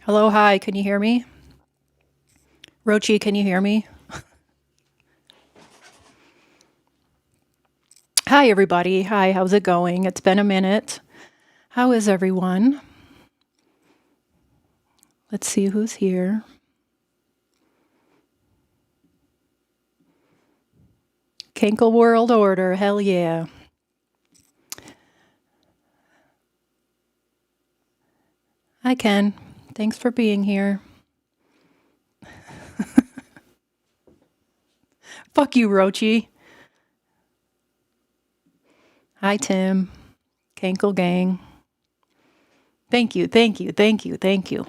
Hello, hi, can you hear me? Rochi, can you hear me? Hi, everybody. Hi, how's it going? It's been a minute. How is everyone? Let's see who's here. Cankle World Order, hell yeah. Hi, Ken. Thanks for being here. Fuck you, Rochi. Hi, Tim. Cankle Gang. Thank you, thank you, thank you, thank you.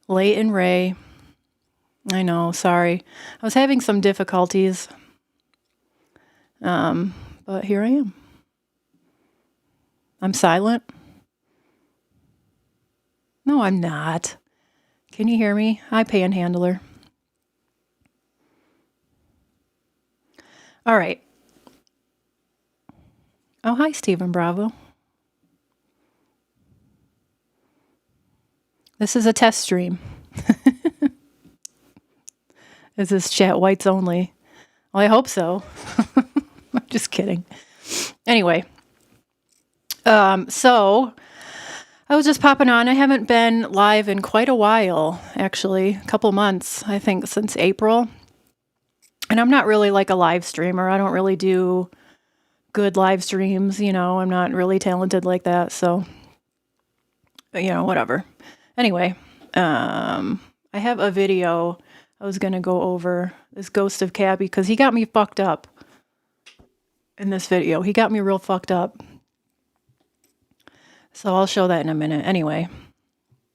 Leighton Ray. I know, sorry. I was having some difficulties. But here I am. I'm silent. No, I'm not. Can you hear me? Hi, Panhandler. All right. Oh, hi, Stephen Bravo. This is a test stream. Is this chat whites only? Well, I hope so. I'm just kidding. Anyway, so I was just popping on. I haven't been live in quite a while, actually, a couple months, I think, since April. And I'm not really like a live streamer. I don't really do good live streams, I'm not really talented like that. So, whatever. Anyway, I have a video I was going to go over this ghost of Cabby because he got me fucked up in this video. He got me real fucked up. So I'll show that in a minute. Anyway,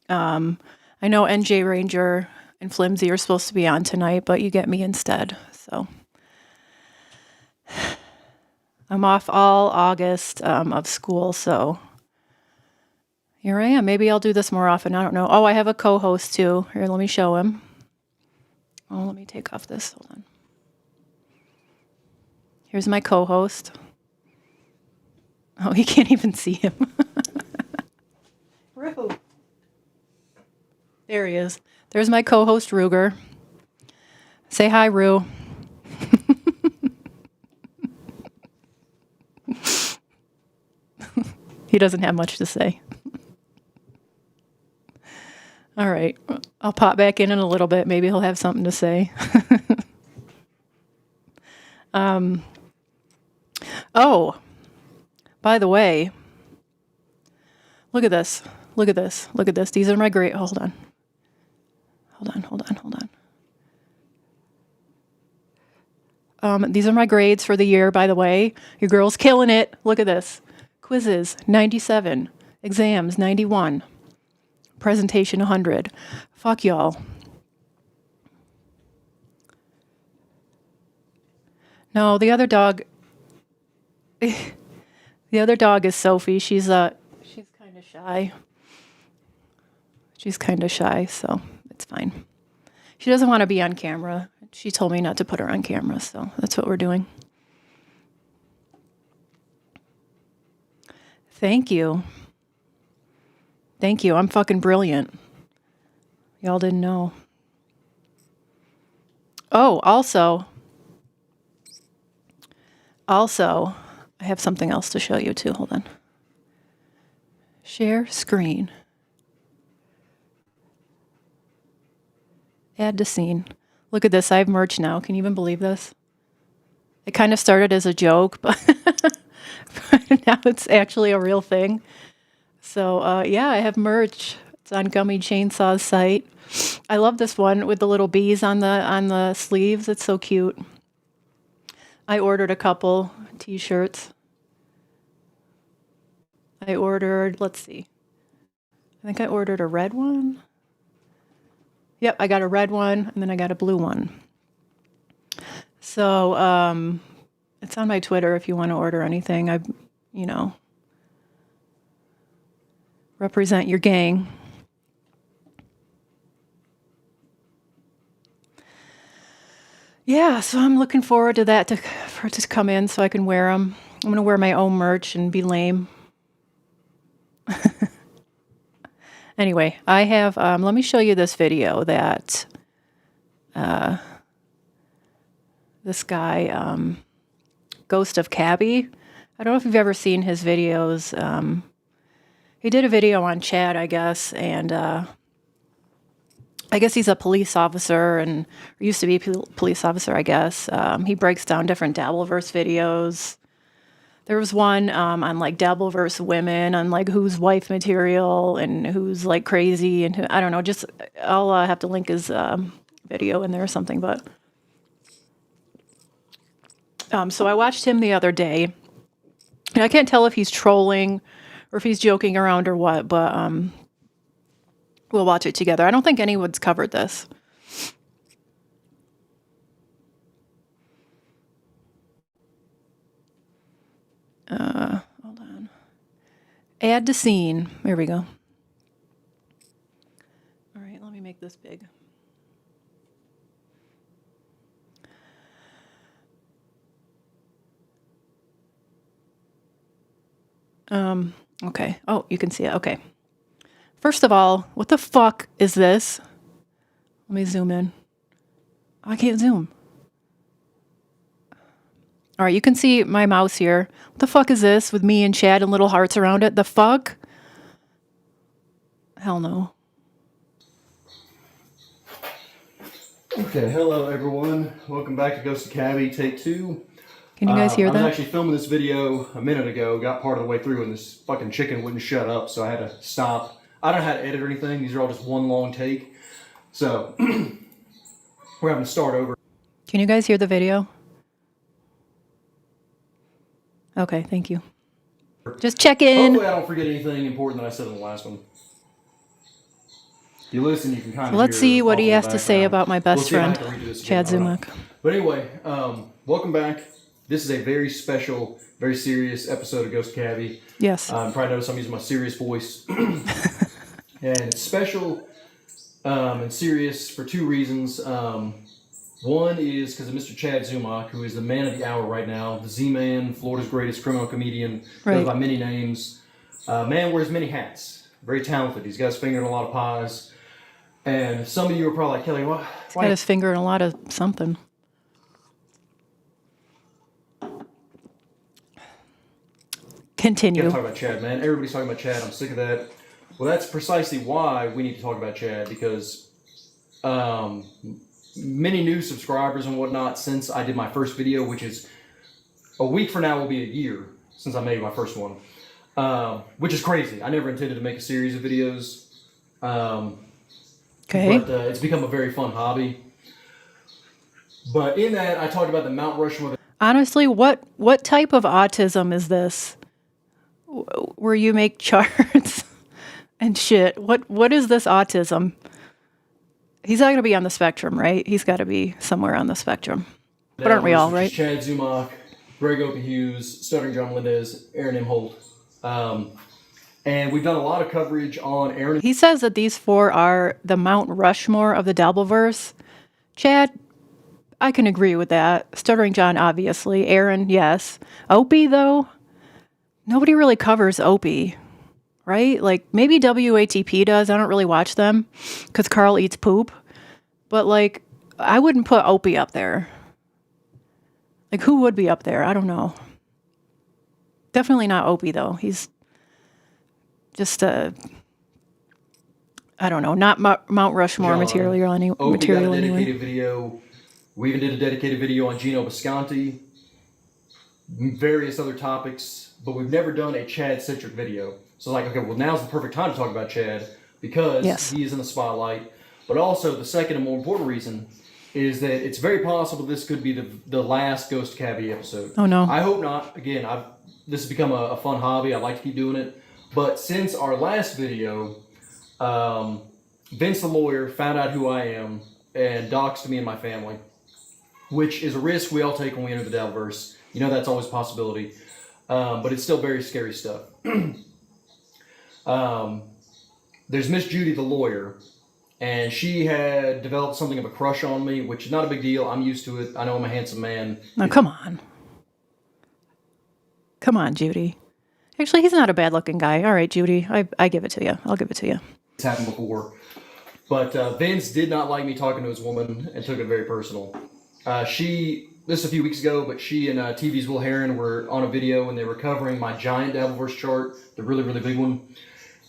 I know NJ Ranger and Flimsy are supposed to be on tonight, but you get me instead. So I'm off all August of school, so here I am. Maybe I'll do this more often. I don't know. Oh, I have a co-host too. Here, let me show him. Oh, let me take off this. Hold on. Here's my co-host. Oh, you can't even see him. Rue. There he is. There's my co-host, Ruger. Say hi, Rue. He doesn't have much to say. All right. I'll pop back in a little bit. Maybe he'll have something to say. Oh, by the way, look at this. Look at this. Look at this. These are my great. Hold on. These are my grades for the year, by the way. Your girl's killing it. Look at this. Quizzes, 97. Exams, 91. Presentation, 100. Fuck y'all. No, the other dog... The other dog is Sophie. She's kind of shy. She's kind of shy, so it's fine. She doesn't want to be on camera. She told me not to put her on camera, so that's what we're doing. Thank you. Thank you. I'm fucking brilliant. Y'all didn't know. Oh, also, I have something else to show you too. Hold on. Share screen. Add to scene. Look at this. I have merch now. Can you even believe this? It kind of started as a joke, but now it's actually a real thing. So, yeah, I have merch. It's on Gummy Chainsaw's site. I love this one with the little bees on the sleeves. It's so cute. I ordered a couple t-shirts. I ordered, let's see. I think I ordered a red one. Yep, I got a red one, and then I got a blue one. So, it's on my Twitter if you want to order anything. Represent your gang. Yeah, so I'm looking forward to that, for it to come in so I can wear them. I'm going to wear my own merch and be lame. Anyway, I have, let me show you this video that this guy, Ghost of Cabby, I don't know if you've ever seen his videos. He did a video on Chad, I guess, and I guess he's a police officer and used to be a police officer, I guess. He breaks down different Dabbleverse videos. There was one on like Dabbleverse women, on like who's wife material and who's like crazy and who, I don't know. Just I'll have to link his video in there or something. But so I watched him the other day, and I can't tell if he's trolling or if he's joking around or what. But we'll watch it together. I don't think anyone's covered this. Hold on. Add to scene. There we go. All right, let me make this big. Okay. Oh, you can see it. Okay. First of all, what the fuck is this? Let me zoom in. I can't zoom. All right, you can see my mouse here. What the fuck is this with me and Chad and little hearts around it? The fuck? Hell no. Okay, hello everyone. Welcome back to Ghost of Cabby, take 2. Can you guys hear I that? was actually filming this video a minute ago, got part of the way through, and this fucking chicken wouldn't shut up, so I had to stop. I don't know how to edit or anything. These are all just one long take. So, we're having to start over. Can you guys hear the video? Okay, thank you. Just check in. Hopefully I don't forget anything important that I said in the last one. If you listen, you can kind of Let's hear see what he has awful to say background. about my best We'll see if I friend, have to redo this Chad again. I don't Zumock. know. But anyway, welcome back. This is a very special, very serious episode of Ghost Cabby. Yes. You probably notice I'm using my serious voice. And it's special and serious for 2 reasons. One is because of Mr. Chad Zumock, who is the man of the hour right now, the Z-Man, Florida's greatest criminal comedian, goes by many names. Man wears many hats, very talented. He's got his finger in a lot of pies. And some of you are probably like, Kelly, why? He's got his finger in a lot of something. Continue. You gotta talk about Chad, man. Everybody's talking about Chad. I'm sick of that. Well, that's precisely why we need to talk about Chad, because many new subscribers and whatnot since I did my first video, which is a week from now will be a year since I made my first one, which is crazy. I never intended to make a series of videos, Okay. but it's become a very fun hobby. But in that, I talked about the Mount Rushmore. Honestly, what type of autism is this? Where you make charts and shit. What is this autism? He's not going to be on the spectrum, right? He's got to be somewhere on the spectrum. But aren't we all, right? Chad Zumock, Greg Opie Hughes, Stuttering John Melendez, Aaron M. Holt. And we've done a lot of coverage on Aaron. He says that these 4 are the Mount Rushmore of the Dabbleverse. Chad, I can agree with that. Stuttering John, obviously. Aaron, yes. Opie, though, nobody really covers Opie, right? Like, maybe WATP does. I don't really watch them because Carl eats poop. But, like, I wouldn't put Opie up there. Like, who would be up there? I don't know. Definitely not Opie, though. He's just I don't know, not Mount Rushmore material anyway. Opie got a dedicated video. We even did a dedicated video on Gino Bisconti, various other topics, but we've never done a Chad-centric video. So like, okay, well, now's the perfect time to talk about Chad because he is in the spotlight. But also, the second and more important reason is that it's very possible this could be the last Ghost Cabby episode. Oh, no. I hope not. Again, this has become a fun hobby. I like to keep doing it. But since our last video, Vince the lawyer found out who I am and doxed me and my family, which is a risk we all take when we enter the Dabbleverse. You know that's always a possibility. But it's still very scary stuff. There's Miss Judy the lawyer, and she had developed something of a crush on me, which is not a big deal. I'm used to it. I know I'm a handsome man. Now, come on. Come on, Judy. Actually, he's not a bad-looking guy. All right, Judy, I give it to you. I'll give it to you. It's happened before. But Vince did not like me talking to his woman and took it very personal. This was a few weeks ago, but she and TV's Will Heron were on a video and they were covering my giant Devilverse chart, the really, really big one.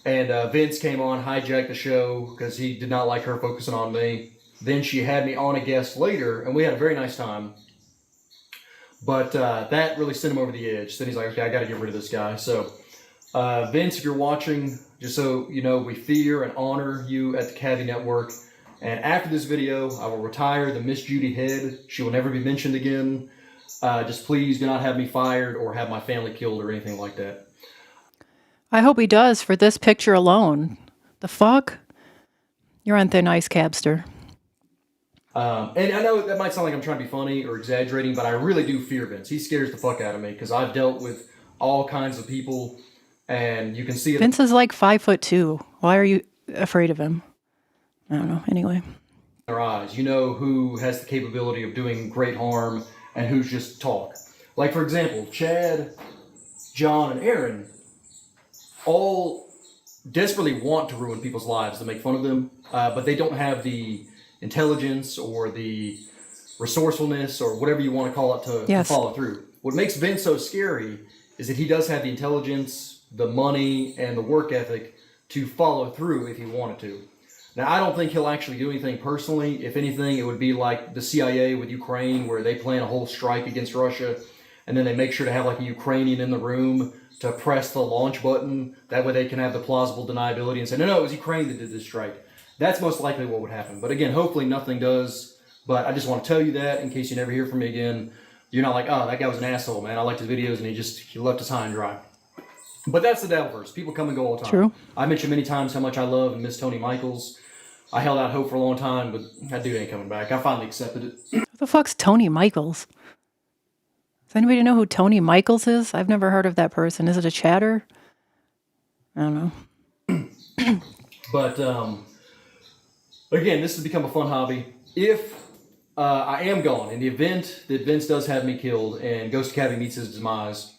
And Vince came on, hijacked the show because he did not like her focusing on me. Then she had me on a guest later, and we had a very nice time. But that really sent him over the edge. Then he's like, okay, I got to get rid of this guy. So, Vince, if you're watching, just so you know, we fear and honor you at the Cavi Network. And after this video, I will retire the Miss Judy head. She will never be mentioned again. Just please do not have me fired or have my family killed or anything like that. I hope he does for this picture alone. The fuck? You're on thin ice, Cabster. And I know that might sound like I'm trying to be funny or exaggerating, but I really do fear Vince. He scares the fuck out of me because I've dealt with all kinds of people, and you can see it. Vince is like 5'2". Why are you afraid of him? I don't know. Anyway. In their eyes, you know who has the capability of doing great harm and who's just talk. Like, for example, Chad, John, and Aaron all desperately want to ruin people's lives, to make fun of them, but they don't have the intelligence or the resourcefulness or whatever you want to call it to follow through. What makes Vince so scary is that he does have the intelligence, the money, and the work ethic to follow through if he wanted to. Now, I don't think he'll actually do anything personally. If anything, it would be like the CIA with Ukraine, where they plan a whole strike against Russia, and then they make sure to have like a Ukrainian in the room to press the launch button. That way they can have the plausible deniability and say, no, it was Ukraine that did this strike. That's most likely what would happen. But again, hopefully nothing does. But I just want to tell you that in case you never hear from me again. You're not like, oh, that guy was an asshole, man. I liked his videos and he left us high and dry. But that's the Devilverse. People come and go all the time. True. I mentioned many times how much I love and miss Tony Michaels. I held out hope for a long time, but that dude ain't coming back. I finally accepted it. Who the fuck's Tony Michaels? Does anybody know who Tony Michaels is? I've never heard of that person. Is it a chatter? I don't know. But again, this has become a fun hobby. If I am gone, in the event that Vince does have me killed and Ghost Cavi meets his demise,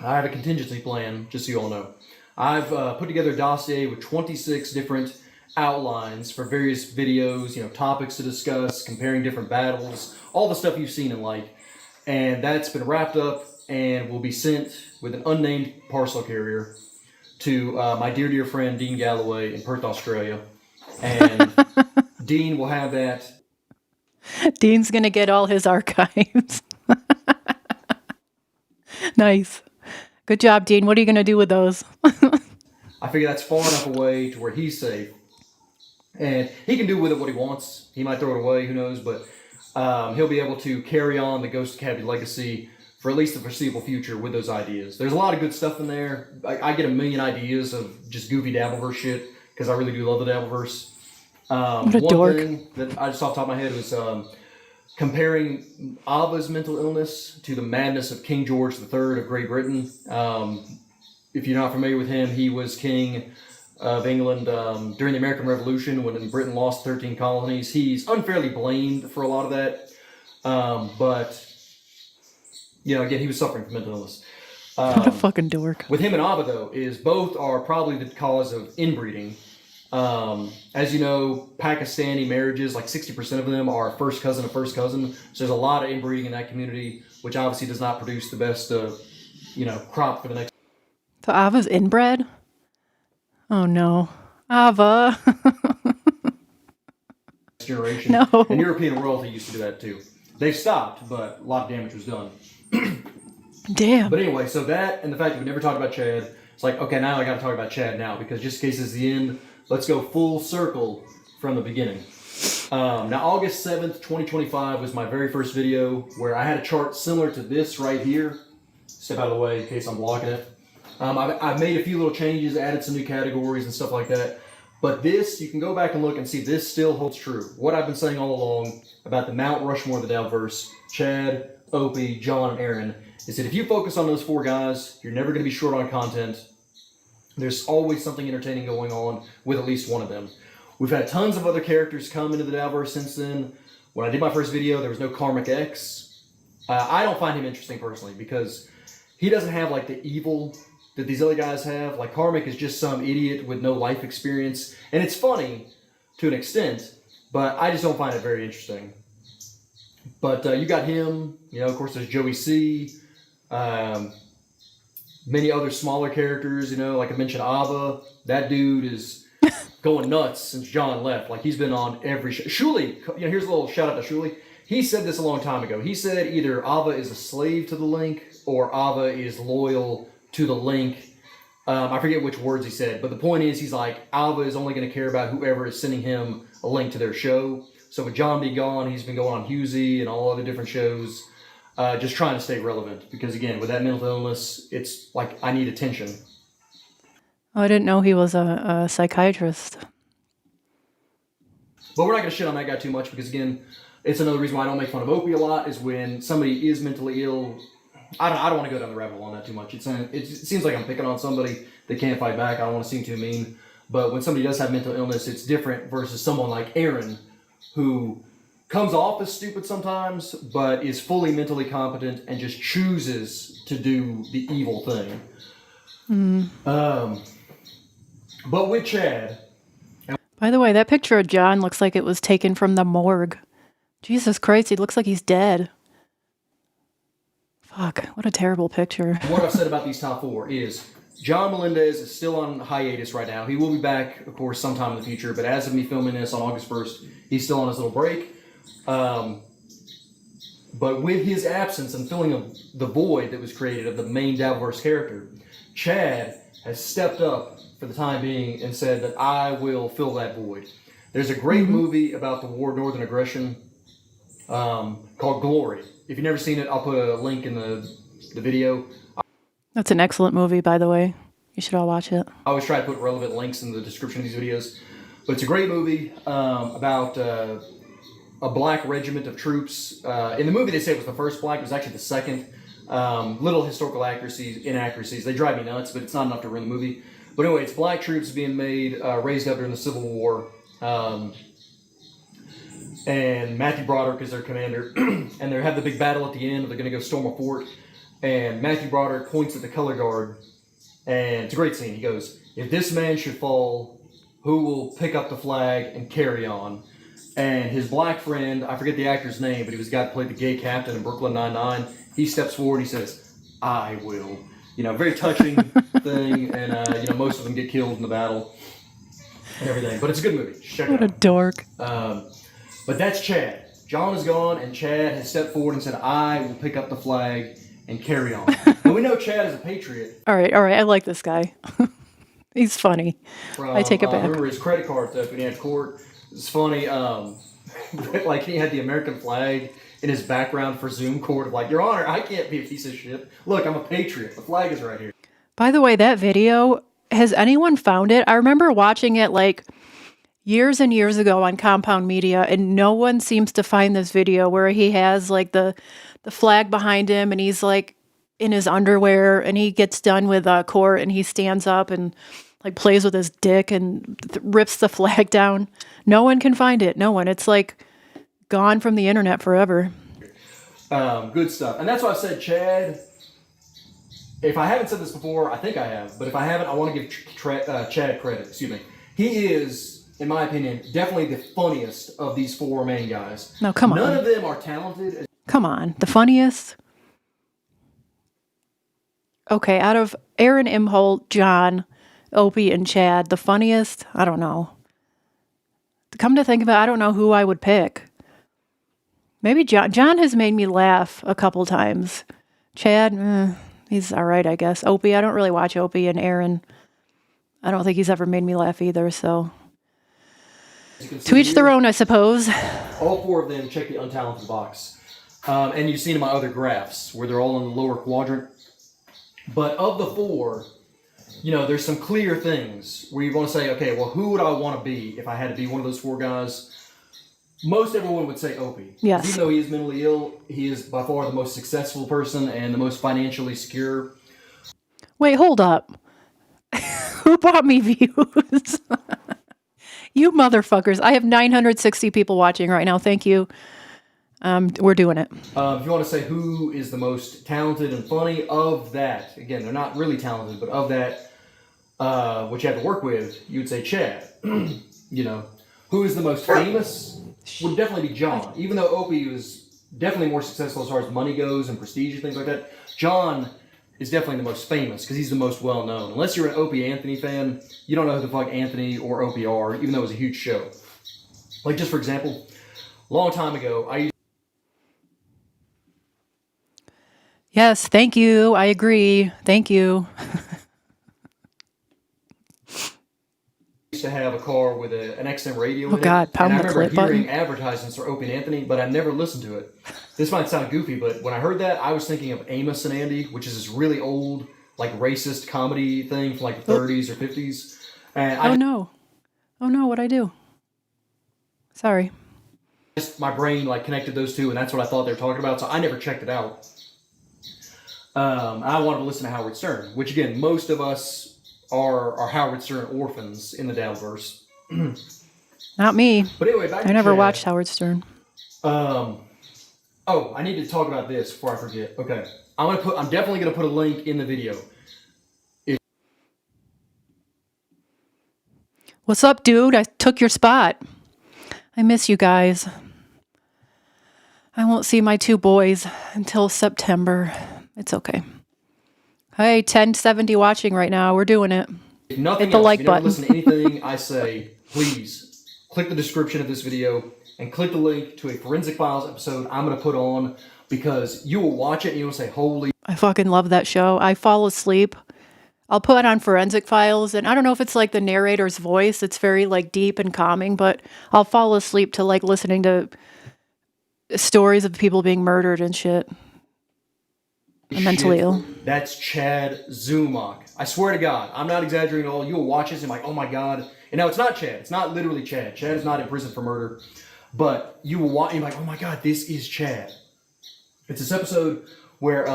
I have a contingency plan, just so you all know. I've put together a dossier with 26 different outlines for various videos, topics to discuss, comparing different battles, all the stuff you've seen and liked. And that's been wrapped up and will be sent with an unnamed parcel carrier to my dear, dear friend Dean Galloway in Perth, Australia. And Dean will have that. Dean's going to get all his archives. Nice. Good job, Dean. What are you going to do with those? I figure that's far enough away to where he's safe. And he can do with it what he wants. He might throw it away, who knows, but he'll be able to carry on the Ghost Cavi legacy for at least the foreseeable future with those ideas. There's a lot of good stuff in there. I get a million ideas of just goofy Dabbleverse shit because I really do love the Dabbleverse. What a dork. One thing that I just off the top of my head was comparing Ava's mental illness to the madness of King George III of Great Britain. If you're not familiar with him, he was king of England during the American Revolution when Britain lost 13 colonies. He's unfairly blamed for a lot of that, but again, he was suffering from mental illness. What a fucking dork. With him and Ava, though, is both are probably the cause of inbreeding. As you know, Pakistani marriages, like 60% of them are first cousin to first cousin. So there's a lot of inbreeding in that community, which obviously does not produce the best, crop for the next. So Ava's inbred? Oh no. Ava. Generation. No. And European royalty used to do that too. They've stopped, but a lot of damage was done. Damn. But anyway, so that and the fact that we never talked about Chad, it's like, okay, now I got to talk about Chad now because just in case it's the end, let's go full circle from the beginning. Now, August 7th, 2025 was my very first video where I had a chart similar to this right here. Step out of the way in case I'm blocking it. I've made a few little changes, added some new categories and stuff like that. But this, you can go back and look and see this still holds true. What I've been saying all along about the Mount Rushmore of the Dowverse, Chad, Opie, John, and Aaron, is that if you focus on those four guys, you're never going to be short on content. There's always something entertaining going on with at least one of them. We've had tons of other characters come into the Dowverse since then. When I did my first video, there was no Karmic X. I don't find him interesting personally because he doesn't have like the evil that these other guys have. Like Karmic is just some idiot with no life experience, and it's funny to an extent, but I just don't find it very interesting. But you got him, you know, of course there's Joey C, many other smaller characters, you know, like I mentioned Ava. That dude is going nuts since John left. Like he's been on every show. Shuli, you know, here's a little shout out to Shuli. He said this a long time ago. He said either Ava is a slave to the link or Ava is loyal to the link. I forget which words he said, but the point is he's like, Ava is only going to care about whoever is sending him a link to their show. So with John be gone, he's been going on Husey and all other different shows, just trying to stay relevant. Because again, with that mental illness, it's like, I need attention. Oh, I didn't know he was a psychiatrist. But we're not going to shit on that guy too much because again, it's another reason why I don't make fun of Opie a lot is when somebody is mentally ill. I don't want to go down the rabbit hole on that too much. It seems like I'm picking on somebody that can't fight back. I don't want to seem too mean. But when somebody does have mental illness, it's different versus someone like Aaron, who comes off as stupid sometimes, but is fully mentally competent and just chooses to do the evil thing. But with Chad. By the way, that picture of John looks like it was taken from the morgue. Jesus Christ, he looks like he's dead. Fuck, what a terrible picture. What I've said about these top four is John Melendez is still on hiatus right now. He will be back, of course, sometime in the future, but as of me filming this on August 1st, he's still on his little break. But with his absence and filling of the void that was created of the main Dabbleverse character, Chad has stepped up for the time being and said that I will fill that void. There's a great movie about the War of Northern Aggression called Glory. If you've never seen it, I'll put a link in the video. That's an excellent movie, by the way. You should all watch it. I always try to put relevant links in the description of these videos. But it's a great movie about a black regiment of troops. In the movie, they say it was the first black. It was actually the second. Little historical inaccuracies. They drive me nuts, but it's not enough to ruin the movie. But anyway, it's black troops being made, raised up during the Civil War. And Matthew Broderick is their commander. And they have the big battle at the end. They're going to go storm a fort. And Matthew Broderick points at the color guard. And it's a great scene. He goes, if this man should fall, who will pick up the flag and carry on? And his black friend, I forget the actor's name, but he was the guy that played the gay captain in Brooklyn Nine-Nine. He steps forward and he says, I will. You know, very touching thing. And, you know, most of them get killed in the battle and everything. But it's a good movie. Check it out. What a dork. But that's Chad. John is gone, and Chad has stepped forward and said, I will pick up the flag and carry on. And we know Chad is a patriot. All right. I like this guy. He's funny. I take it back. Remember his credit card theft when he had court? It's funny. Like he had the American flag in his background for Zoom court. Like, Your Honor, I can't be a piece of shit. Look, I'm a patriot. The flag is right here. By the way, that video, has anyone found it? I remember watching it like years and years ago on Compound Media, and no one seems to find this video where he has like the flag behind him and he's like in his underwear and he gets done with court and he stands up and like plays with his dick and rips the flag down. No one can find it. No one. It's like gone from the internet forever. Good stuff. And that's why I said Chad. If I haven't said this before, I think I have. But if I haven't, I want to give Chad credit. Excuse me. He is, in my opinion, definitely the funniest of these four main guys. No, come on. None of them are talented. Come on. The funniest? Okay, out of Aaron Imholt, John, Opie, and Chad, the funniest? I don't know. Come to think of it, I don't know who I would pick. Maybe John. John has made me laugh a couple times. Chad, he's all right, I guess. Opie, I don't really watch Opie, and Aaron, I don't think he's ever made me laugh either, so. To each their own, I suppose. All four of them check the untalented box. And you've seen in my other graphs where they're all in the lower quadrant. But of the four, you know, there's some clear things where you want to say, okay, well, who would I want to be if I had to be one of those four guys? Most everyone would say Opie. Yes. Even though he is mentally ill, he is by far the most successful person and the most financially secure. Wait, hold up. Who bought me views? You motherfuckers. I have 960 people watching right now. Thank you. We're doing it. If you want to say who is the most talented and funny of that, again, they're not really talented, but of that, what you have to work with, you would say Chad. You know, who is the most famous would definitely be John. Even though Opie was definitely more successful as far as money goes and prestige and things like that, John is definitely the most famous because he's the most well known. Unless you're an Opie Anthony fan, you don't know who the fuck Anthony or Opie are, even though it was a huge show. Like, just for example, a long time ago, I Yes, thank you. I agree. Thank you. used to have a car with an XM radio Oh in God, it, and pound I the remember clip hearing button. advertisements for Opie and Anthony, but I never listened to it. This might sound goofy, but when I heard that, I was thinking of Amos and Andy, which is this really old, like racist comedy thing from like the 30s or 50s. And Oh no. Oh no, what'd I do? Sorry. my brain like connected those two, and that's what I thought they were talking about. So I never checked it out. I wanted to listen to Howard Stern, which again, most of us are Howard Stern orphans in the Downverse. Not me. But anyway, back I to never Chad. watched Howard Stern. Oh, I need to talk about this before I forget. Okay, I'm definitely gonna put a link in the video. What's up, dude? I took your spot. I miss you guys. I won't see my two boys until September. It's okay. Hey, 1070 watching right now. We're doing it. If nothing Hit the else, like if you never button. listen to anything I say, please click the description of this video and click the link to a Forensic Files episode I'm gonna put on, because you will watch it and you will say, holy. I fucking love that show. I fall asleep. I'll put on Forensic Files, and I don't know if it's like the narrator's voice. It's very like deep and calming, but I'll fall asleep to like listening to stories of people being murdered and shit. I'm mentally ill. That's Chad Zumach. I swear to God, I'm not exaggerating at all. You'll watch this and like, oh my God. And now it's not Chad. It's not literally Chad. Chad is not in prison for murder. But you will watch and you're like, oh my God, this is Chad. It's this episode where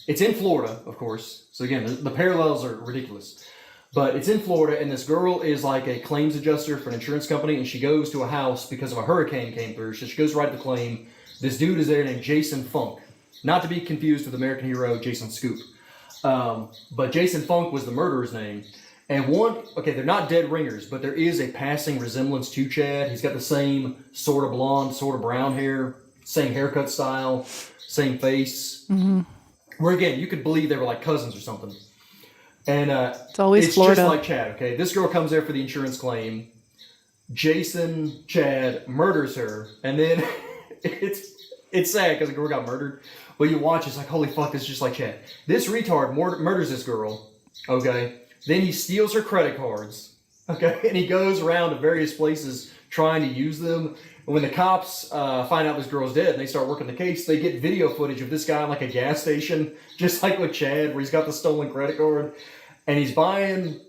it's in Florida, of course. So again, the parallels are ridiculous. But it's in Florida, and this girl is like a claims adjuster for an insurance company, and she goes to a house because of a hurricane came through. So she goes right to the claim. This dude is there named Jason Funk. Not to be confused with American hero Jason Scoop. But Jason Funk was the murderer's name. And they're not dead ringers, but there is a passing resemblance to Chad. He's got the same sort of blonde, sort of brown hair, same haircut style, same face. Mm-hmm. Where again, you could believe they were like cousins or something. And it's always Florida. Just like Chad, okay? This girl comes there for the insurance claim. Chad murders her, and then it's sad because the girl got murdered. But you watch, it's like, holy fuck, this is just like Chad. This retard murders this girl, okay? Then he steals her credit cards, okay? And he goes around to various places trying to use them. And when the cops find out this girl's dead and they start working the case, they get video footage of this guy in like a gas station, just like with Chad, where he's got the stolen credit card. And he's buying,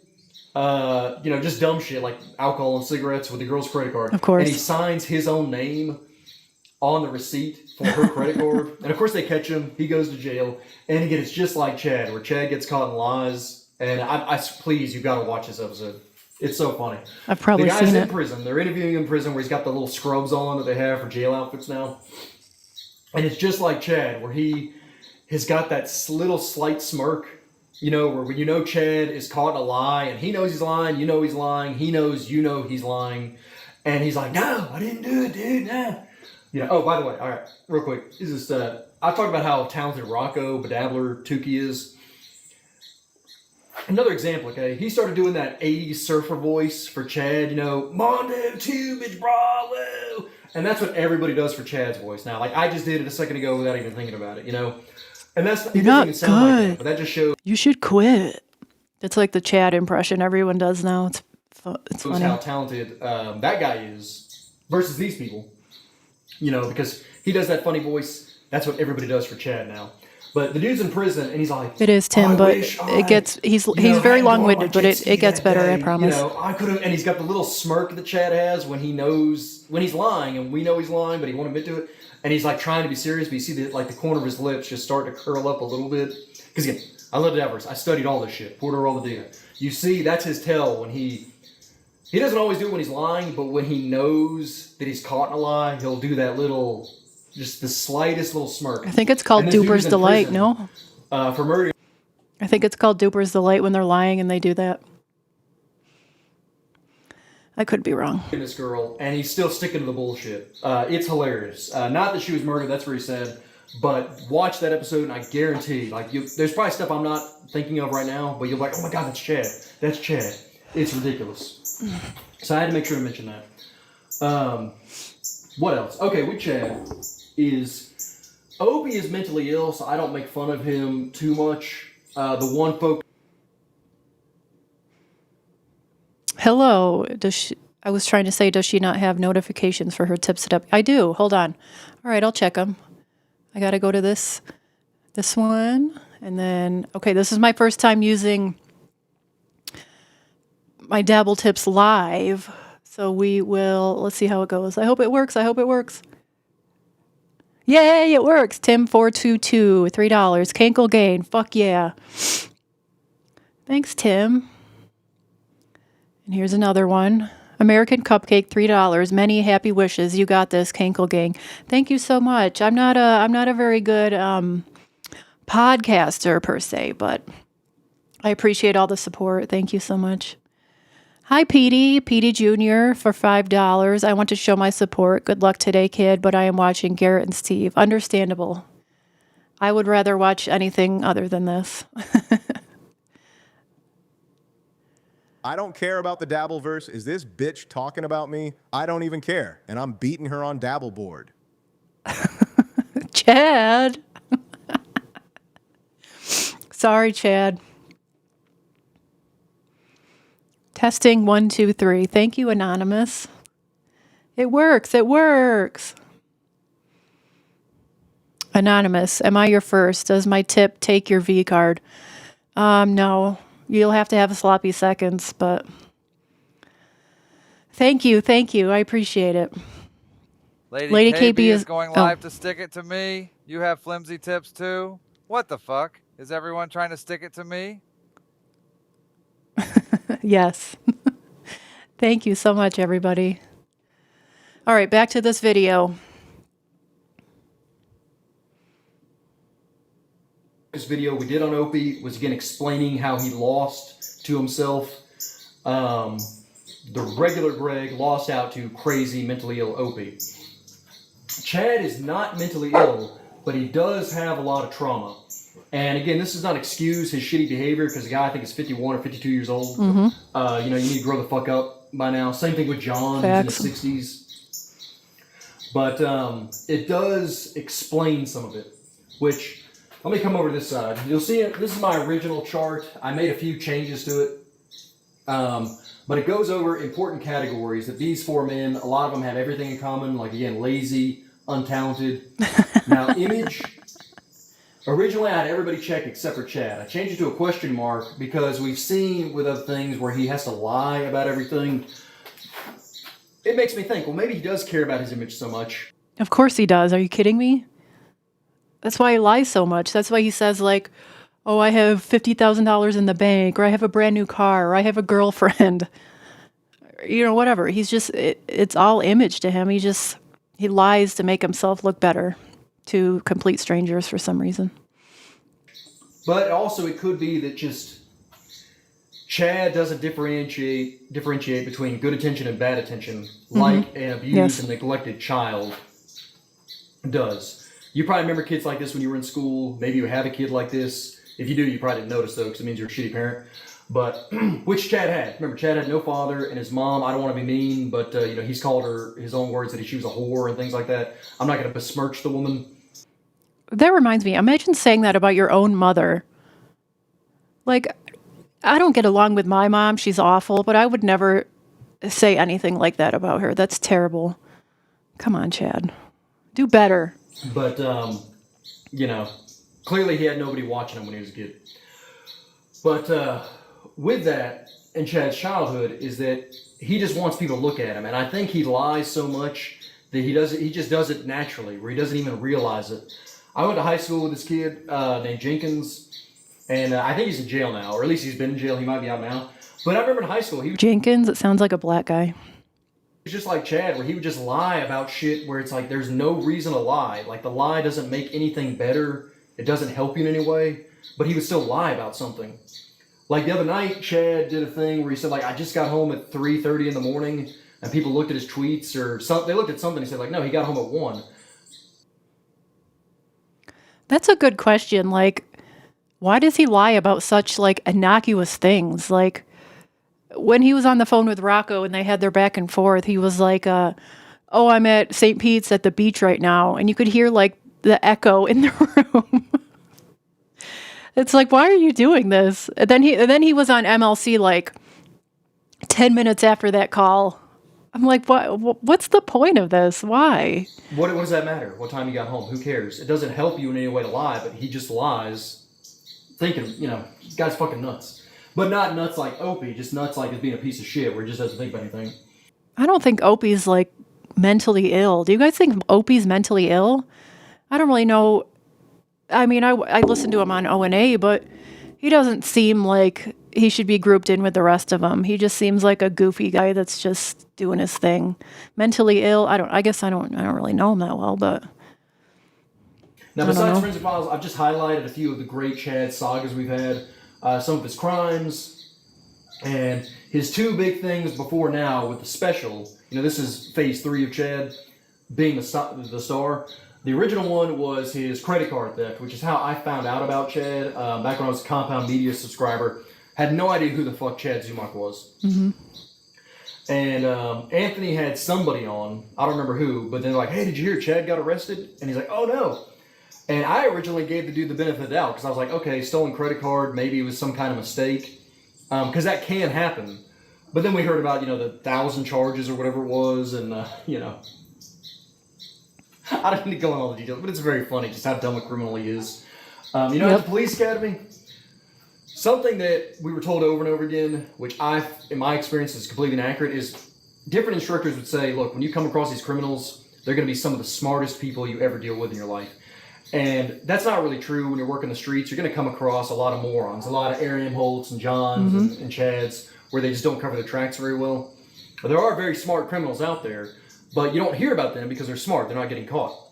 just dumb shit like alcohol and cigarettes with the girl's credit card. Of course. And he signs his own name on the receipt for her credit card. And of course they catch him. He goes to jail. And again, it's just like Chad, where Chad gets caught in lies. And I please, you got to watch this episode. It's so funny. I've probably seen it. The guy's in prison. They're interviewing him in prison where he's got the little scrubs on that they have for jail outfits now. And it's just like Chad, where he has got that little slight smirk, where when Chad is caught in a lie and he knows he's lying, he's lying, he knows he's lying. And he's like, no, I didn't do it, dude, no. Oh, by the way, all right, real quick, I've talked about how talented Rocco Bedabbler Tukey is. Another example, okay, he started doing that 80s surfer voice for Chad, Mondo 2, bitch, bravo. And that's what everybody does for Chad's voice now. Like, I just did it a second ago without even thinking about it, And it doesn't even sound like that, but that just shows. You should quit. It's like the Chad impression everyone does now. It's funny. How talented that guy is versus these people. Because he does that funny voice. That's what everybody does for Chad now. But the dude's in prison, and he's like, it is Tim, but he's very long-winded, but it gets better, I promise. I could have, and he's got the little smirk that Chad has when he's lying, and we know he's lying, but he won't admit to it. And he's like trying to be serious, but you see the corner of his lips just start to curl up a little bit. Because again, I love Devers. I studied all this shit. Porter all the data. You see, that's his tell when he doesn't always do it when he's lying, but when he knows that he's caught in a lie, he'll do that little just the slightest little smirk. I think it's called And this dude Duper's is in Delight, prison, no? for murdering I think it's called Duper's Delight when they're lying and they do that. I could be wrong. this girl, and he's still sticking to the bullshit. It's hilarious. Not that she was murdered, that's very sad. But watch that episode, and I guarantee, there's probably stuff I'm not thinking of right now, but you'll be like, oh my god, that's Chad. That's Chad. It's ridiculous. So I had to make sure to mention that. What else? Okay, with Chad is Opie is mentally ill, so I don't make fun of him too much. The one focus. Hello. I was trying to say, does she not have notifications for her tips it up? I do. Hold on. All right, I'll check them. I got to go to this one. And then, okay, this is my first time using my Dabble Tips live. So let's see how it goes. I hope it works. Yay, it works. Tim422, $3. Cankle gain. Fuck yeah. Thanks, Tim. And here's another one. American Cupcake, $3. Many happy wishes. You got this, Cankle Gang. Thank you so much. I'm not a very good podcaster per se, but I appreciate all the support. Thank you so much. Hi, Petey Jr. for $5. I want to show my support. Good luck today, kid, but I am watching Garrett and Steve. Understandable. I would rather watch anything other than this. I don't care about the Dabbleverse. Is this bitch talking about me? I don't even care. And I'm beating her on Dabbleboard. Chad. Sorry, Chad. Testing 1, 2, 3. Thank you, Anonymous. It works. Anonymous, am I your first? Does my tip take your V card? No. You'll have to have sloppy seconds, but thank you. I appreciate it. Lady KB is going live to stick it to me. You have flimsy tips too? What the fuck? Is everyone trying to stick it to me? Yes. Thank you so much, everybody. All right, back to this video. This video we did on Opie was again explaining how he lost to himself. The regular Greg lost out to crazy, mentally ill Opie. Chad is not mentally ill, but he does have a lot of trauma. And again, this does not excuse his shitty behavior because the guy I think is 51 or 52 years old. You need to grow the fuck up by now. Same thing with John, Facts. who's in his 60s. But it does explain some of it, which... Let me come over to this side. You'll see it. This is my original chart. I made a few changes to it. But it goes over important categories that these four men, a lot of them have everything in common. Like, again, lazy, untalented. Now, image. Originally, I had everybody check except for Chad. I changed it to a question mark because we've seen with other things where he has to lie about everything. It makes me think, well, maybe he does care about his image so much. Of course he does. Are you kidding me? That's why he lies so much. That's why he says, like, oh, I have $50,000 in the bank, or I have a brand new car, or I have a girlfriend. Whatever. He's just, it's all image to him. He lies to make himself look better to complete strangers for some reason. But also it could be that just Chad doesn't differentiate between good attention and bad attention like an abused and neglected child does. You probably remember kids like this when you were in school. Maybe you have a kid like this. If you do, you probably didn't notice, though, because it means you're a shitty parent. But, which Chad had. Remember, Chad had no father, and his mom, I don't want to be mean, but, he's called her, his own words, that she was a whore and things like that. I'm not going to besmirch the woman. That reminds me, imagine saying that about your own mother. Like, I don't get along with my mom. She's awful, but I would never say anything like that about her. That's terrible. Come on, Chad. Do better. But, clearly he had nobody watching him when he was a kid. But with that, in Chad's childhood, is that he just wants people to look at him. And I think he lies so much that he just does it naturally, where he doesn't even realize it. I went to high school with this kid named Jenkins, and I think he's in jail now, or at least he's been in jail. He might be out now. But I remember in high school, Jenkins, it sounds like a black guy. It's just like Chad, where he would just lie about shit where it's like there's no reason to lie. Like the lie doesn't make anything better. It doesn't help you in any way. But he would still lie about something. Like the other night, Chad did a thing where he said, like, I just got home at 3:30 in the morning, and people looked at his tweets or something. They looked at something. He said, like, no, he got home at 1. That's a good question. Like, why does he lie about such like innocuous things? Like when he was on the phone with Rocco and they had their back and forth, he was like, "Oh, I'm at St. Pete's at the beach right now," and you could hear like the echo in the room. It's like, why are you doing this? And then he was on MLC like 10 minutes after that call. I'm like, what's the point of this? Why? What does that matter? What time you got home? Who cares? It doesn't help you in any way to lie, but he just lies thinking, this guy's fucking nuts. But not nuts like Opie, just nuts like he's being a piece of shit where he just doesn't think about anything. I don't think Opie's like mentally ill. Do you guys think Opie's mentally ill? I don't really know. I mean, I listened to him on O&A, but he doesn't seem like he should be grouped in with the rest of them. He just seems like a goofy guy that's just doing his thing. Mentally ill, I guess I don't really know him that well, but now besides Forensic Files, I've just highlighted a few of the great Chad sagas we've had, some of his crimes, and his two big things before now with the special. This is phase 3 of Chad being the star. The original one was his credit card theft, which is how I found out about Chad back when I was a Compound Media subscriber. Had no idea who the fuck Chad Zumock was. Mm-hmm. And Anthony had somebody on, I don't remember who, but they're like, hey, did you hear Chad got arrested? And he's like, oh no. And I originally gave the dude the benefit of the doubt because I was like, okay, stolen credit card, maybe it was some kind of mistake. Because that can happen. But then we heard about, the 1,000 charges or whatever it was, and, I don't need to go into all the details, but it's very funny just how dumb a criminal he is. At the police academy, something that we were told over and over again, which in my experience is completely inaccurate, is different instructors would say, look, when you come across these criminals, they're going to be some of the smartest people you ever deal with in your life. And that's not really true when you're working the streets. You're going to come across a lot of morons, a lot of Arian Holtz and Johns and Chads, where they just don't cover their tracks very well. But there are very smart criminals out there, but you don't hear about them because they're smart. They're not getting caught.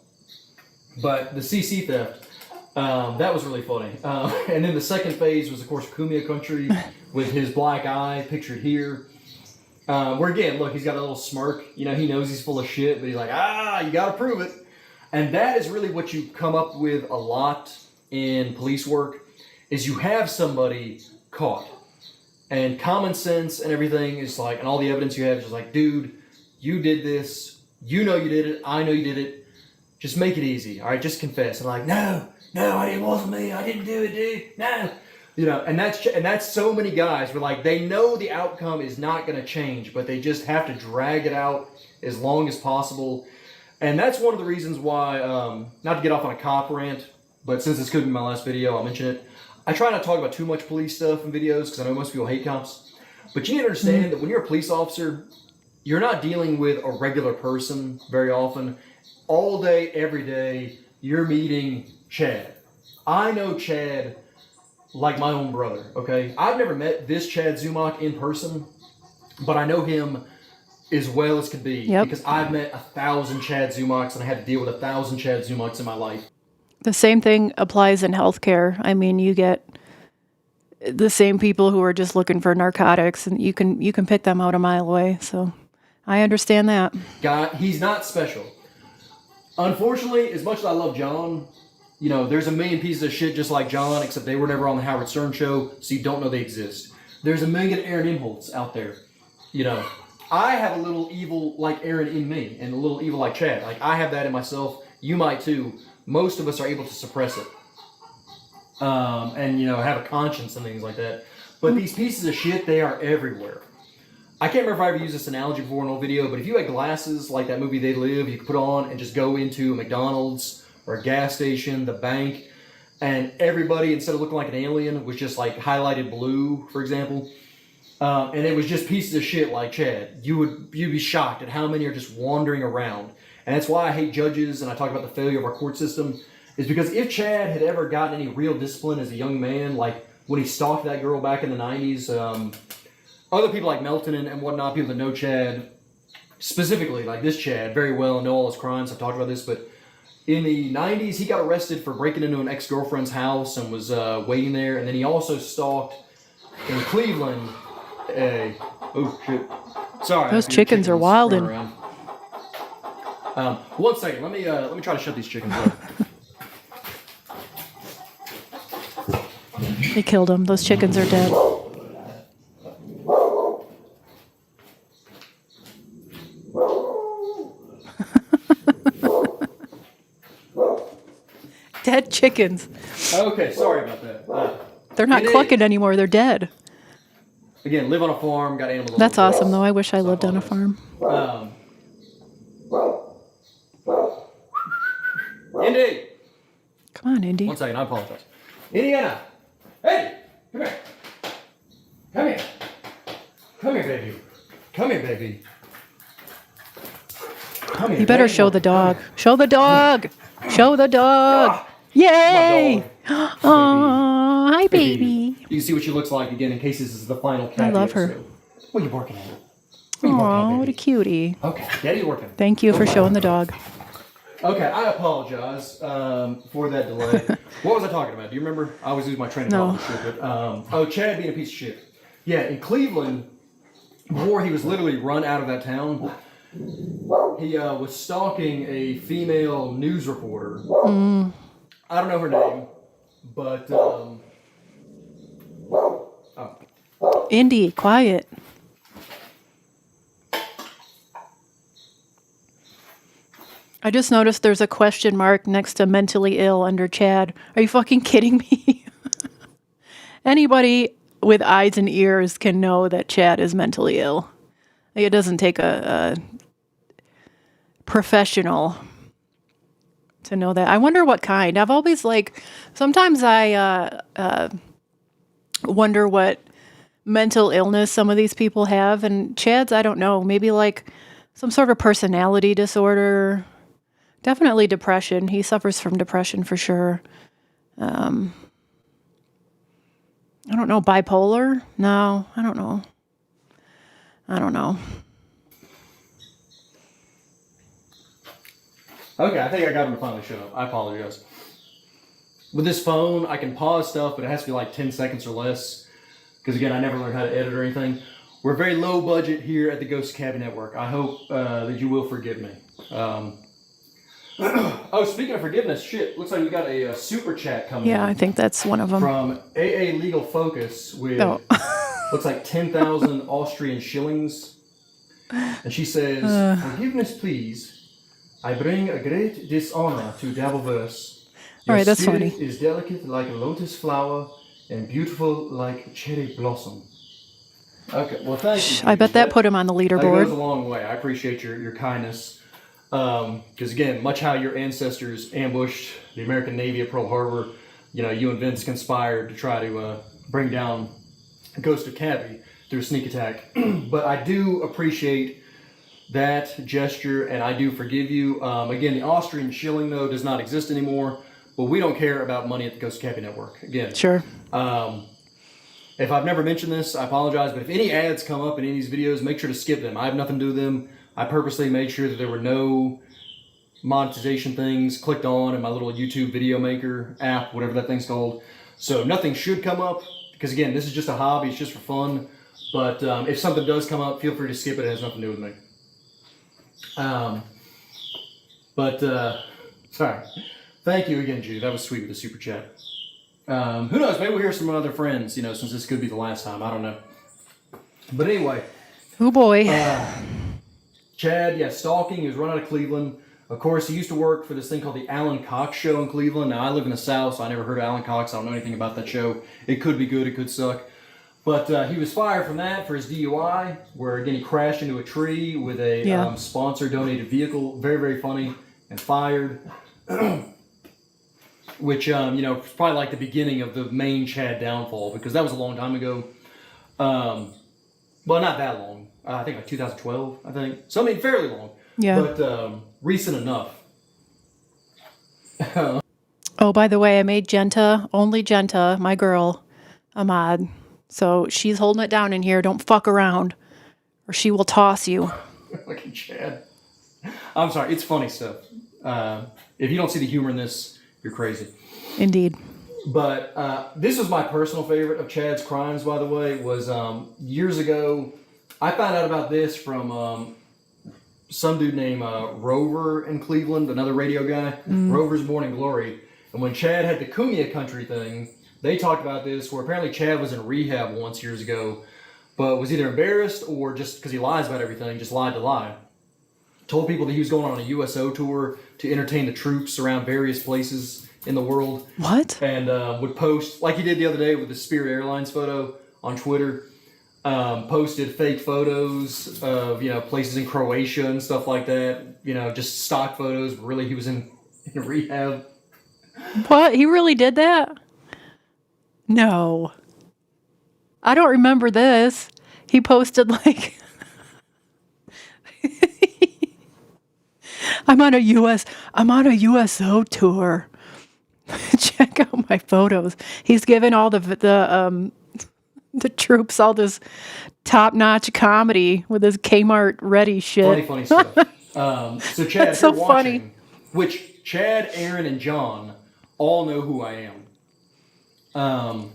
But the CC theft, that was really funny. And then the second phase was, of course, Kumia Country with his black eye pictured here. Where, again, look, he's got a little smirk. He knows he's full of shit, but he's like, you got to prove it. And that is really what you come up with a lot in police work, is you have somebody caught. And common sense and everything is like, and all the evidence you have is just like, dude, you did this. You know you did it. I know you did it. Just make it easy. All right, just confess. And like, no, it wasn't me. I didn't do it, dude. No. And that's so many guys where like they know the outcome is not going to change, but they just have to drag it out as long as possible. And that's one of the reasons why, not to get off on a cop rant, but since this could be my last video, I'll mention it. I try not to talk about too much police stuff in videos because I know most people hate cops. But you need to understand that when you're a police officer, you're not dealing with a regular person very often. All day, every day, you're meeting Chad. I know Chad like my own brother, okay? I've never met this Chad Zumock in person, but I know him as well as could be because I've met 1,000 Chad Zumocks and I had to deal with 1,000 Chad Zumocks in my life. The same thing applies in healthcare. I mean, you get the same people who are just looking for narcotics, and you can pick them out a mile away. So I understand that. He's not special. Unfortunately, as much as I love John, there's a million pieces of shit just like John, except they were never on the Howard Stern show, so you don't know they exist. There's a million Aaron Imholtz out there. I have a little evil like Aaron in me, and a little evil like Chad. Like, I have that in myself. You might too. Most of us are able to suppress it. And have a conscience and things like that. But these pieces of shit, they are everywhere. I can't remember if I ever used this analogy before in an old video, but if you had glasses like that movie They Live, you could put on and just go into a McDonald's or a gas station, the bank, and everybody, instead of looking like an alien, was just like highlighted blue, for example. And it was just pieces of shit like Chad. You'd be shocked at how many are just wandering around. And that's why I hate judges and I talk about the failure of our court system, is because if Chad had ever gotten any real discipline as a young man, like when he stalked that girl back in the 90s, other people like Melton and whatnot, people that know Chad, specifically like this Chad very well and know all his crimes. I've talked about this, but in the 90s, he got arrested for breaking into an ex-girlfriend's house and was waiting there. And then he also stalked in Cleveland. Oh shit! Sorry, Those chickens are wilding. One second, let me try to shut these chickens up. They killed them. Those chickens are dead. Dead chickens. Okay, sorry about that. They're not clucking anymore. They're dead. Again, live on a farm, got animals. That's awesome, though. I wish I lived on a farm. Indy! Come on, Indy. One second, I apologize. Indiana! Hey! Come here! Come here! Come here, baby. Come here, baby. Come here. You better show the dog. Show the dog! Show the dog! Yay! Oh, hi, baby. You can see what she looks like again in case this is the final cat. I love her. What are you barking at? Oh, what a cutie. Okay, Daddy's working. Thank you for showing the dog. Okay, I apologize for that delay. What was I talking about? Do you remember? I always lose my train of thought. Oh, Chad being a piece of shit. Yeah, in Cleveland, before he was literally run out of that town, he was stalking a female news reporter. I don't know her name, but Indy, quiet. I just noticed there's a question mark next to mentally ill under Chad. Are you fucking kidding me? Anybody with eyes and ears can know that Chad is mentally ill. It doesn't take a professional to know that. I wonder what kind. I've always sometimes I wonder what mental illness some of these people have. And Chad's, I don't know, maybe some sort of personality disorder. Definitely depression. He suffers from depression for sure. I don't know. Bipolar? No, I don't know. okay, I think I got him to finally shut up. I apologize. With this phone, I can pause stuff, but it has to be 10 seconds or less. Because again, I never learned how to edit or anything. We're very low budget here at the Ghost Cabin Network. I hope that you will forgive me. Oh, speaking of forgiveness, shit, looks like we got a super chat coming in. Yeah, I think that's one of them. From AA Legal Focus with, looks like 10,000 Austrian shillings. And she says, forgiveness please. I bring a great dishonor to Dabbleverse. All right, that's funny. Your spirit is delicate like a lotus flower and beautiful like cherry blossom. Okay, well, thank you. I bet that put him on the That leaderboard. goes a long way. I appreciate your kindness. Because again, much how your ancestors ambushed the American Navy at Pearl Harbor, you and Vince conspired to try to bring down Ghost of Cabby through a sneak attack. But I do appreciate that gesture, and I do forgive you. Again, the Austrian shilling, though, does not exist anymore, but we don't care about money at the Ghost of Cabby Network. Again. Sure. If I've never mentioned this, I apologize, but if any ads come up in any of these videos, make sure to skip them. I have nothing to do with them. I purposely made sure that there were no monetization things clicked on in my little YouTube video maker app, whatever that thing's called. So nothing should come up, because again, this is just a hobby, it's just for fun. But if something does come up, feel free to skip it, it has nothing to do with me. Sorry. Thank you again, Jude. That was sweet with the super chat. Who knows, maybe we'll hear some other friends, since this could be the last time, I don't know. But anyway. Oh boy. Chad, stalking. He was run out of Cleveland. Of course, he used to work for this thing called the Alan Cox Show in Cleveland. Now, I live in the South, so I never heard of Alan Cox. I don't know anything about that show. It could be good, it could suck. But he was fired from that for his DUI, where, again, he crashed into a tree with a sponsor-donated vehicle. Very, very funny. And fired. Which, was probably like the beginning of the main Chad downfall, because that was a long time ago. Well, not that long. I think 2012, I think. So, I mean, fairly long. Yeah. But recent enough. Oh, by the way, I made only Genta, my girl, a mod. So she's holding it down in here. Don't fuck around, or she will toss you. Fucking Chad. I'm sorry, it's funny stuff. If you don't see the humor in this, you're crazy. Indeed. But this was my personal favorite of Chad's crimes, by the way, was years ago. I found out about this from some dude named Rover in Cleveland, another radio guy. Rover's Morning Glory. And when Chad had the Cumia Country thing, they talked about this, where apparently Chad was in rehab once years ago, but was either embarrassed or just because he lies about everything, just lied to lie. Told people that he was going on a USO tour to entertain the troops around various places in the world. What? And would post, like he did the other day with the Spirit Airlines photo on Twitter, posted fake photos of, places in Croatia and stuff like that. Just stock photos, but really he was in rehab. What? He really did that? No. I don't remember this. He posted like I'm on a USO tour. Check out my photos. He's given all the troops all this top-notch comedy with his Kmart ready shit. Funny stuff. So Chad, That's so if you're funny. watching, which Chad, Aaron, and John all know who I am.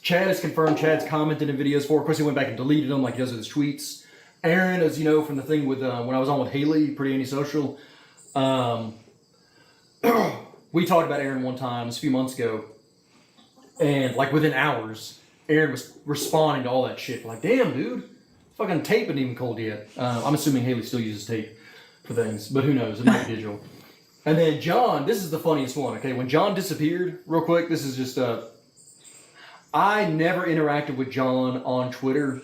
Chad has confirmed. Chad's commented in videos for. Of course, he went back and deleted them like he does with his tweets. Aaron, as you know from the thing with when I was on with Haley, Pretty Antisocial, we talked about Aaron one time, a few months ago, and like within hours, Aaron was responding to all that shit. Like, damn, dude, fucking tape isn't even cold yet. I'm assuming Haley still uses tape for things, but who knows? It might be digital. And then John, this is the funniest one. Okay, when John disappeared, real quick, this is just I never interacted with John on Twitter.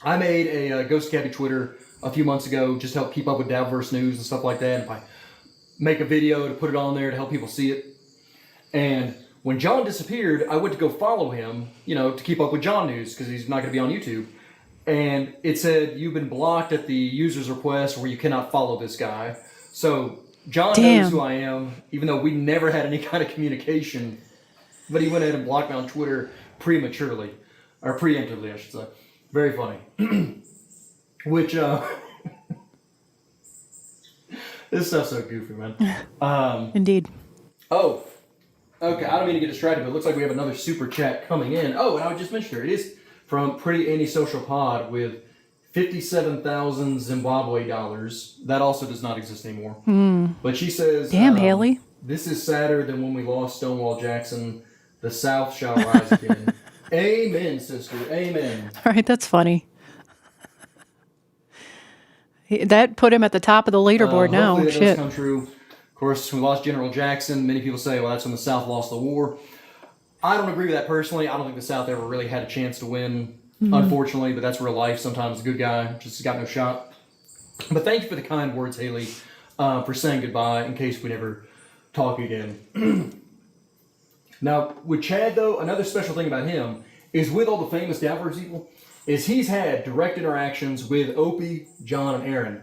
I made a Ghost Cabbie Twitter a few months ago just to help keep up with Dabbleverse news and stuff like that. And if I make a video to put it on there to help people see it. And when John disappeared, I went to go follow him, to keep up with John news because he's not going to be on YouTube. And it said, you've been blocked at the user's request where you cannot follow this guy. So John knows who I am, even though we never had any kind of communication. But he went ahead and blocked me on Twitter prematurely. Or preemptively, I should say. Very funny. Which, this stuff's so goofy, man. Indeed. Oh, okay. I don't mean to get distracted, but it looks like we have another super chat coming in. Oh, and I just mentioned her. It is from Pretty Antisocial Pod with 57,000 Zimbabwe dollars. That also does not exist anymore. But she says, damn, Haley. This is sadder than when we lost Stonewall Jackson. The South shall rise again. Amen, sister. Amen. All right, that's funny. That put him at the top of the leaderboard now. Hopefully that Shit. does come true. Of course, we lost General Jackson. Many people say, well, that's when the South lost the war. I don't agree with that personally. I don't think the South ever really had a chance to win, unfortunately, but that's real life. Sometimes a good guy just got no shot. But thank you for the kind words, Haley, for saying goodbye in case we never talk again. Now, with Chad, though, another special thing about him is with all the famous Dabbleverse people, is he's had direct interactions with Opie, John, and Aaron.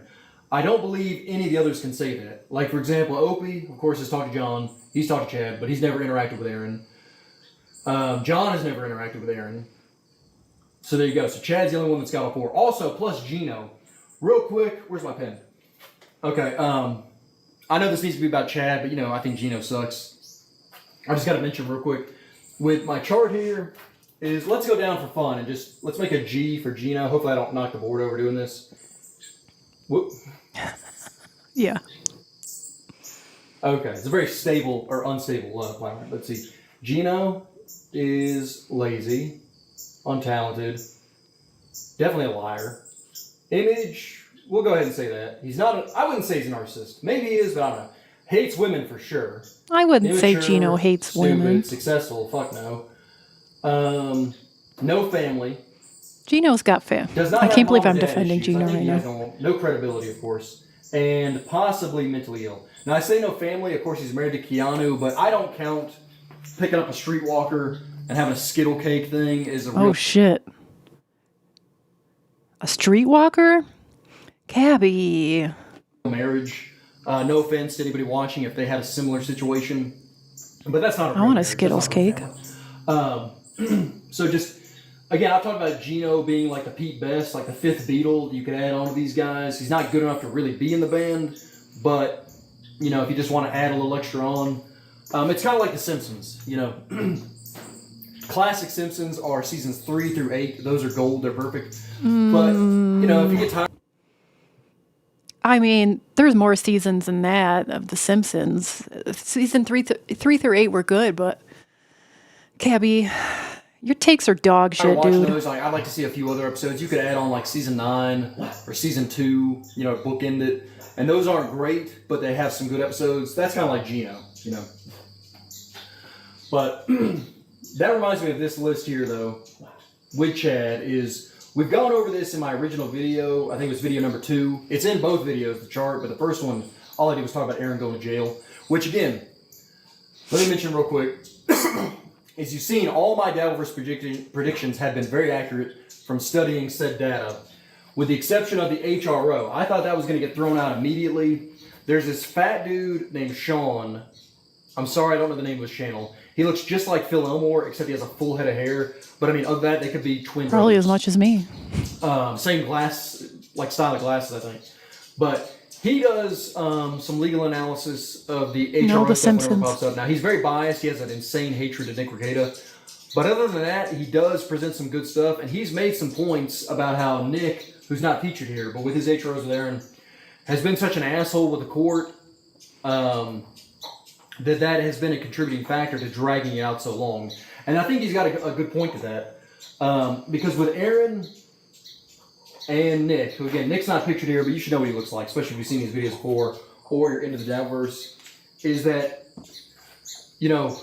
I don't believe any of the others can say that. Like, for example, Opie, of course, has talked to John. He's talked to Chad, but he's never interacted with Aaron. John has never interacted with Aaron. So there you go. So Chad's the only one that's got all four. Also, plus Gino. Real quick, where's my pen? Okay, I know this needs to be about Chad, but, I think Gino sucks. I just got to mention real quick, with my chart here, is let's go down for fun and just, let's make a G for Gino. Hopefully I don't knock the board over doing this. Whoop. Yeah. Okay, it's a very stable or unstable planet. Let's see. Gino is lazy, untalented, definitely a liar. Image, we'll go ahead and say that. He's not, I wouldn't say he's a narcissist. Maybe he is, but I don't know. Hates women for sure. I wouldn't Immature, say Gino hates stupid, women. Successful, fuck no. No family. Gino's got fam. Does not I have can't believe mom I'm and dad defending issues. Gino I think right he now. has no credibility, of course. And possibly mentally ill. Now, I say no family. Of course, he's married to Keanu, but I don't count picking up a streetwalker and having a Skittle cake thing as a real Oh, shit. A streetwalker? Cabby. marriage. No offense to anybody watching if they had a similar situation. But that's not a I want a marriage. That's Skittles not a cake. family. So just Again, I've talked about Gino being like the Pete Best, like the fifth Beatle you could add on to these guys. He's not good enough to really be in the band, but, you know, if you just want to add a little extra on, it's kind of like The Simpsons, you know. Classic Simpsons are seasons 3 through 8. Those are gold. They're perfect. But, you know, if you get tired... I mean, there's more seasons than that of The Simpsons. Season 3 through 8 were good, but Cabby, your takes are dog shit, dude. Those, like, I'd like to see a few other episodes. You could add on like season 9 or season 2, you know, bookend it. And those aren't great, but they have some good episodes. That's kind of like Gino, you know. But that reminds me of this list here, though, with Chad, is we've gone over this in my original video. I think it was video number 2. It's in both videos, the chart, but the first one, all I did was talk about Aaron going to jail. Which, again, let me mention real quick. As you've seen, all my Dabbleverse predictions have been very accurate from studying said data, with the exception of the HRO. I thought that was going to get thrown out immediately. There's this fat dude named Sean. I'm sorry, I don't know the name of his channel. He looks just like Phil Elmore, except he has a full head of hair. But I mean, of that, they could be twin Probably brothers. as much as me. Same glass, like style of glasses, I think. But he does some legal analysis of the HRO The stuff whenever it Simpsons. pops up. Now, he's very biased. He has an insane hatred of Nick Regatta. But other than that, he does present some good stuff. And he's made some points about how Nick, who's not featured here, but with his HROs with Aaron, has been such an asshole with the court that has been a contributing factor to dragging it out so long. And I think he's got a good point to that. Because with Aaron and Nick, who again, Nick's not pictured here, but you should know what he looks like, especially if you've seen these videos before or you're into the Dabbleverse, is that, you know,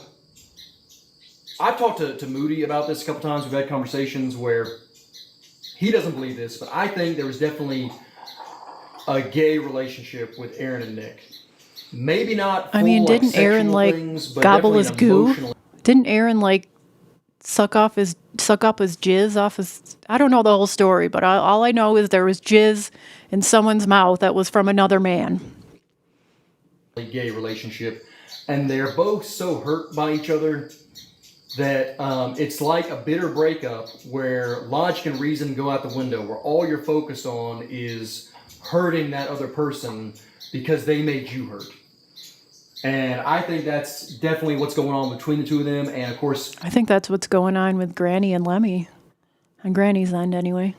I've talked to Moody about this a couple times. We've had conversations where he doesn't believe this, but I think there was definitely a gay relationship with Aaron and Nick. Maybe not full, I mean, didn't like, Aaron like things, but gobble his definitely an goo? emotional... Didn't Aaron like suck up his jizz off his? I don't know the whole story, but all I know is there was jizz in someone's mouth that was from another man. Gay relationship, and they're both so hurt by each other that it's like a bitter breakup where logic and reason go out the window, where all you're focused on is hurting that other person because they made you hurt. And I think that's definitely what's going on between the two of them. And of course, I think that's what's going on with Granny and Lemmy, on Granny's end anyway.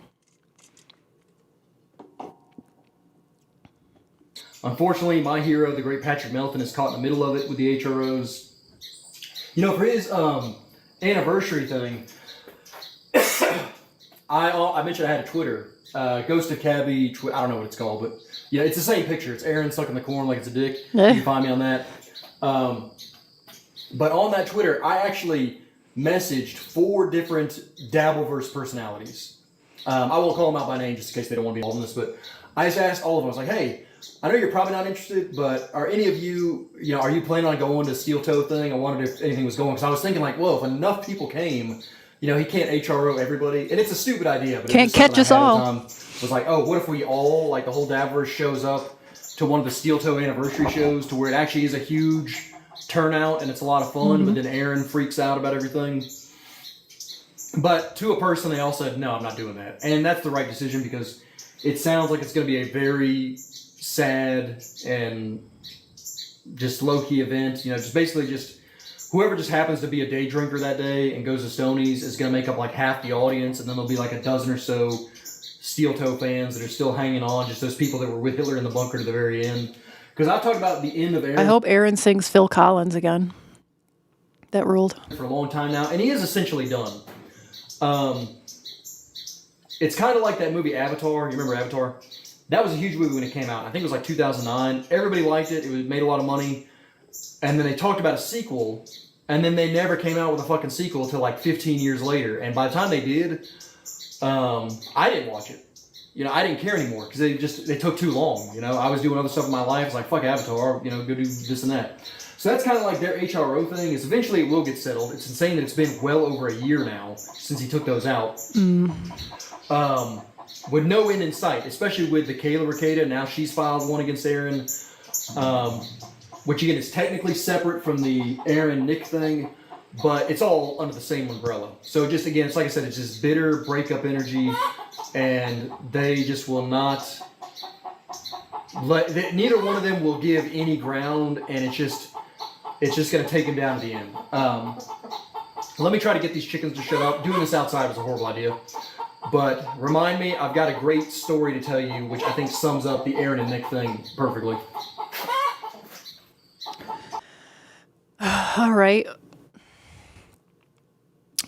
unfortunately, my hero, the great Patrick Melton, is caught in the middle of it with the HROs. You know, for his anniversary thing, I mentioned I had a Twitter, Ghost of Cabby, I don't know what it's called, but yeah, it's the same picture. It's Aaron stuck in the corn like it's a dick. You can find me on that. But on that Twitter, I actually messaged 4 different Dabbleverse personalities. I won't call them out by name just in case they don't want to be involved in this, but I just asked all of them. I was like, hey, I know you're probably not interested, but are any of you, are you planning on going to Steel Toe thing? I wondered if anything was going, because I was thinking like, well, if enough people came, he can't HRO everybody. And it's a stupid idea, but can't catch us all. Was like, oh, what if we all, like the whole Dabbleverse shows up to one of the Steel Toe anniversary shows to where it actually is a huge turnout and it's a lot of fun, but then Aaron freaks out about everything. But to a person, they all said, no, I'm not doing that. And that's the right decision, because it sounds like it's going to be a very sad and just low-key event. Just basically just whoever just happens to be a day drinker that day and goes to Stoney's is going to make up like half the audience, and then there'll be like a dozen or so Steel Toe fans that are still hanging on, just those people that were with Hitler in the bunker to the very end. Because I've talked about the end of Aaron. I hope Aaron sings Phil Collins again. That ruled. For a long time now, and he is essentially done. It's kind of like that movie Avatar. You remember Avatar? That was a huge movie when it came out. I think it was like 2009. Everybody liked it. It made a lot of money. And then they talked about a sequel, and then they never came out with a fucking sequel until like 15 years later. And by the time they did, I didn't watch it. I didn't care anymore because they took too long. I was doing other stuff in my life. It's like, fuck Avatar, go do this and that. So that's kind of like their HRO thing. Is eventually it will get settled. It's insane that it's been well over a year now since he took those out. With no end in sight, especially with the Kayla Regatta. Now she's filed one against Aaron, which again is technically separate from the Aaron Nick thing. but it's all under the same umbrella. So just again, it's like I said, it's just bitter breakup energy, and they just will not neither one of them will give any ground, and it's just going to take them down to the end. Let me try to get these chickens to shut up. Doing this outside was a horrible idea. But remind me, I've got a great story to tell you, which I think sums up the Aaron and Nick thing perfectly. All right.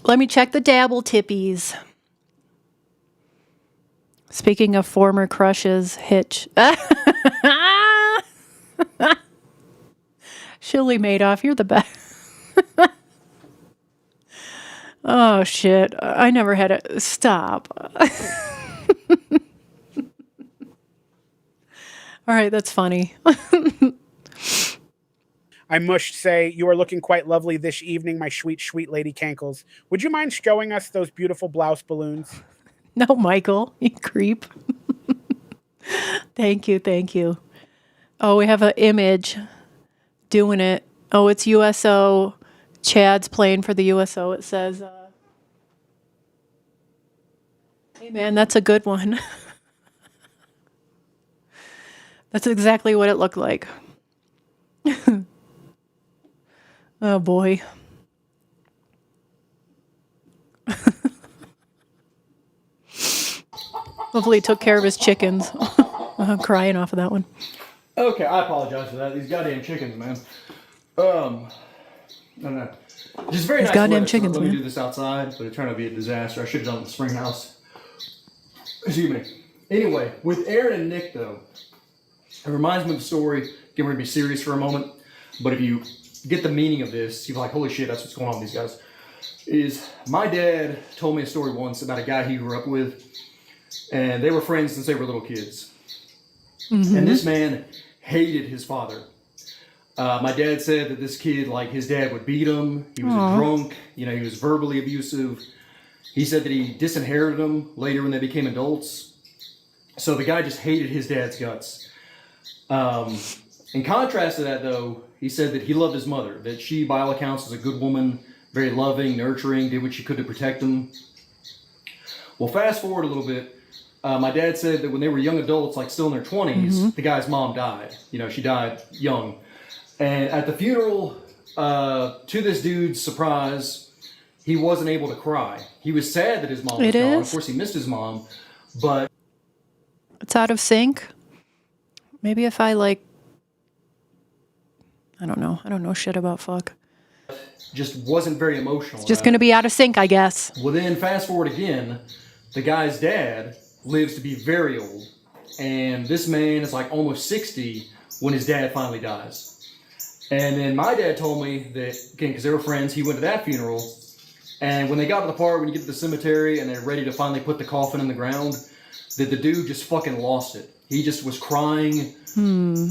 Let me check the dabble tippies. Speaking of former crushes, Hitch. Shilly Madoff, you're the best. Oh, shit. I never had a... Stop. All right, that's funny. I must say, you are looking quite lovely this evening, my sweet, sweet Lady Cankles. Would you mind showing us those beautiful blouse balloons? No, Michael, you creep. Thank you, thank you. Oh, we have an image doing it. Oh, it's USO. Chad's playing for the USO. It says, hey, man, that's a good one. That's exactly what it looked like. Oh, boy. Hopefully he took care of his chickens. I'm crying off of that one. Okay, I apologize for that. These goddamn chickens, man. No. Just very These nice goddamn weather, chickens, so let me man. do this outside, but it turned out to be a disaster. I should have done it in the spring house. Excuse me. Anyway, with Aaron and Nick, though, it reminds me of the story. Again, we're going to be serious for a moment, but if you get the meaning of this, you're like, holy shit, that's what's going on with these guys. Is my dad told me a story once about a guy he grew up with, and they were friends since they were little kids. Mm-hmm. And this man hated his father. My dad said that this kid, like, his dad would beat him. He was a drunk. You know, he was verbally abusive. He said that he disinherited him later when they became adults. So the guy just hated his dad's guts. In contrast to that, though, he said that he loved his mother, that she, by all accounts, was a good woman, very loving, nurturing, did what she could to protect him. Well, fast forward a little bit. My dad said that when they were young adults, like still in their 20s, the guy's mom died. You know, she died young. And at the funeral, to this dude's surprise, he wasn't able to cry. He was sad that his mom was gone. Of course, he missed his mom, but... It's out of sync. Maybe if I, like... I don't know. I don't know shit about fuck. Just wasn't very emotional. It's just going to be out of sync, I guess. Well, then fast forward again, the guy's dad lives to be very old. And this man is like almost 60 when his dad finally dies. And then my dad told me that, again, because they were friends, he went to that funeral. And when they got to the part when you get to the cemetery and they're ready to finally put the coffin in the ground, that the dude just fucking lost it. He just was crying,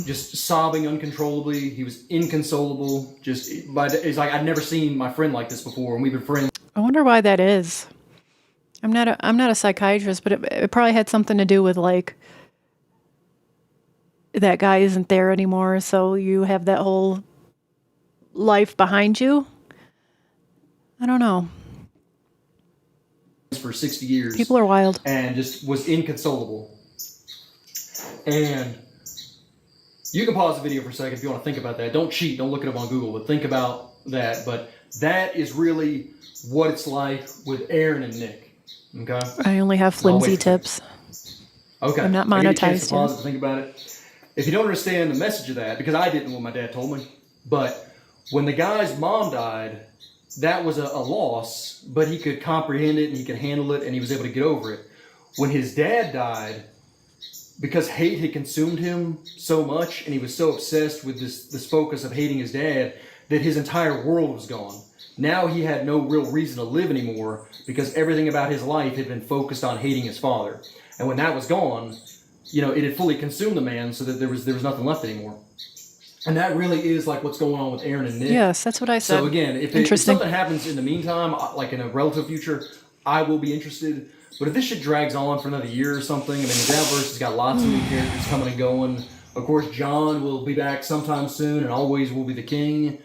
just sobbing uncontrollably. He was inconsolable. It's like, I'd never seen my friend like this before, and we've been friends. I wonder why that is. I'm not a psychiatrist, but it probably had something to do with, like, that guy isn't there anymore, so you have that whole life behind you. I don't know. For 60 years. People are wild. And just was inconsolable. And you can pause the video for a second if you want to think about that. Don't cheat. Don't look it up on Google, but think about that. But that is really what it's like with Aaron and Nick. Okay? I only have flimsy tips. Okay. I'm not I'll give you a chance monetized to pause yet. it, think about it. If you don't understand the message of that, because I didn't when my dad told me, but when the guy's mom died, that was a loss, but he could comprehend it and he could handle it and he was able to get over it. When his dad died, because hate had consumed him so much and he was so obsessed with this focus of hating his dad that his entire world was gone. Now he had no real reason to live anymore because everything about his life had been focused on hating his father. And when that was gone, you know, it had fully consumed the man so that there was nothing left anymore. And that really is like what's going on with Aaron and Nick. Yes, that's what I said. So again, if something happens in the meantime, like in a relative future, I will be interested. But if this shit drags on for another year or something, I mean, the Dabverse has got lots of new characters coming and going. Of course, John will be back sometime soon and always will be the king.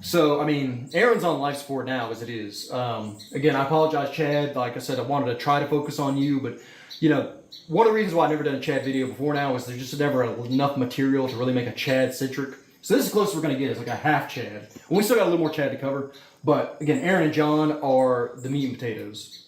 So, I mean, Aaron's on life support now as it is. Again, I apologize, Chad. Like I said, I wanted to try to focus on you, but, you know, one of the reasons why I've never done a Chad video before now is there's just never enough material to really make a Chad-centric. So this is close we're going to get. It's like a half Chad. And we still got a little more Chad to cover. But, again, Aaron and John are the meat and potatoes.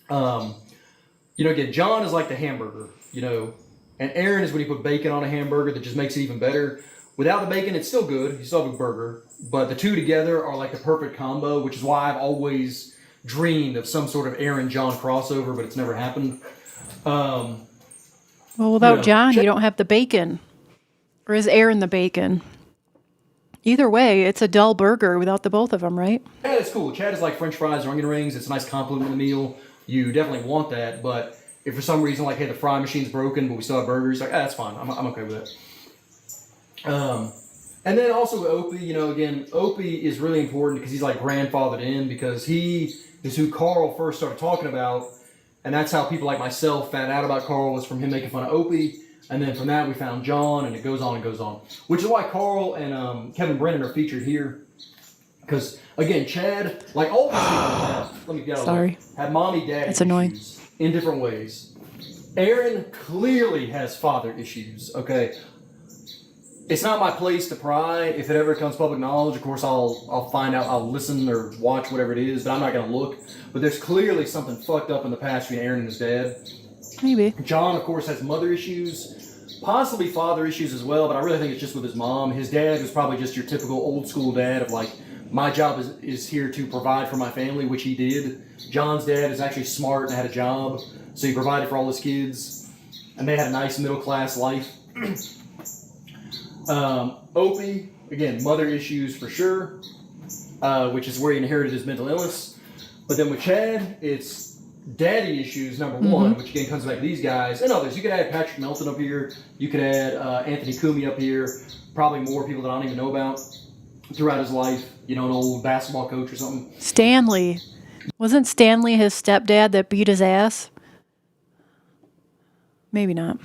You know, again, John is like the hamburger, you know, and Aaron is when you put bacon on a hamburger that just makes it even better. Without the bacon, it's still good. You still have a burger. But the two together are like the perfect combo, which is why I've always dreamed of some sort of Aaron-John crossover, but it's never happened. Well, without John, you don't have the bacon. Or is Aaron the bacon? Either way, it's a dull burger without the both of them, right? Yeah, it's cool. Chad is like French fries or onion rings. It's a nice compliment in the meal. You definitely want that. But if for some reason, like, hey, the fry machine's broken, but we still have burgers, like, that's fine. I'm okay with it. And then also with Opie, you know, again, Opie is really important because he's like grandfathered in because he is who Carl first started talking about. And that's how people like myself found out about Carl, was from him making fun of Opie. And then from that, we found John, and it goes on and goes on. Which is why Carl and Kevin Brennan are featured here. Because, again, Chad, like all these people have mommy, daddy That's annoying. issues in different ways. Aaron clearly has father issues, okay? It's not my place to pry. If it ever becomes public knowledge, of course, I'll find out. I'll listen or watch whatever it is, but I'm not going to look. But there's clearly something fucked up in the past between Aaron and his dad. Maybe. John, of course, has mother issues, possibly father issues as well, but I really think it's just with his mom. His dad was probably just your typical old school dad of like, my job is here to provide for my family, which he did. John's dad is actually smart and had a job, so he provided for all his kids, and they had a nice middle class life. Opie, again, mother issues for sure, which is where he inherited his mental illness. But then with Chad, it's daddy issues, number one, which again comes back to these guys and others. You could add Patrick Melton up here. You could add Anthony Kumi up here. Probably more people that I don't even know about throughout his life. You know, an old basketball coach or something. Stanley. Wasn't Stanley his stepdad that beat his ass? Maybe not.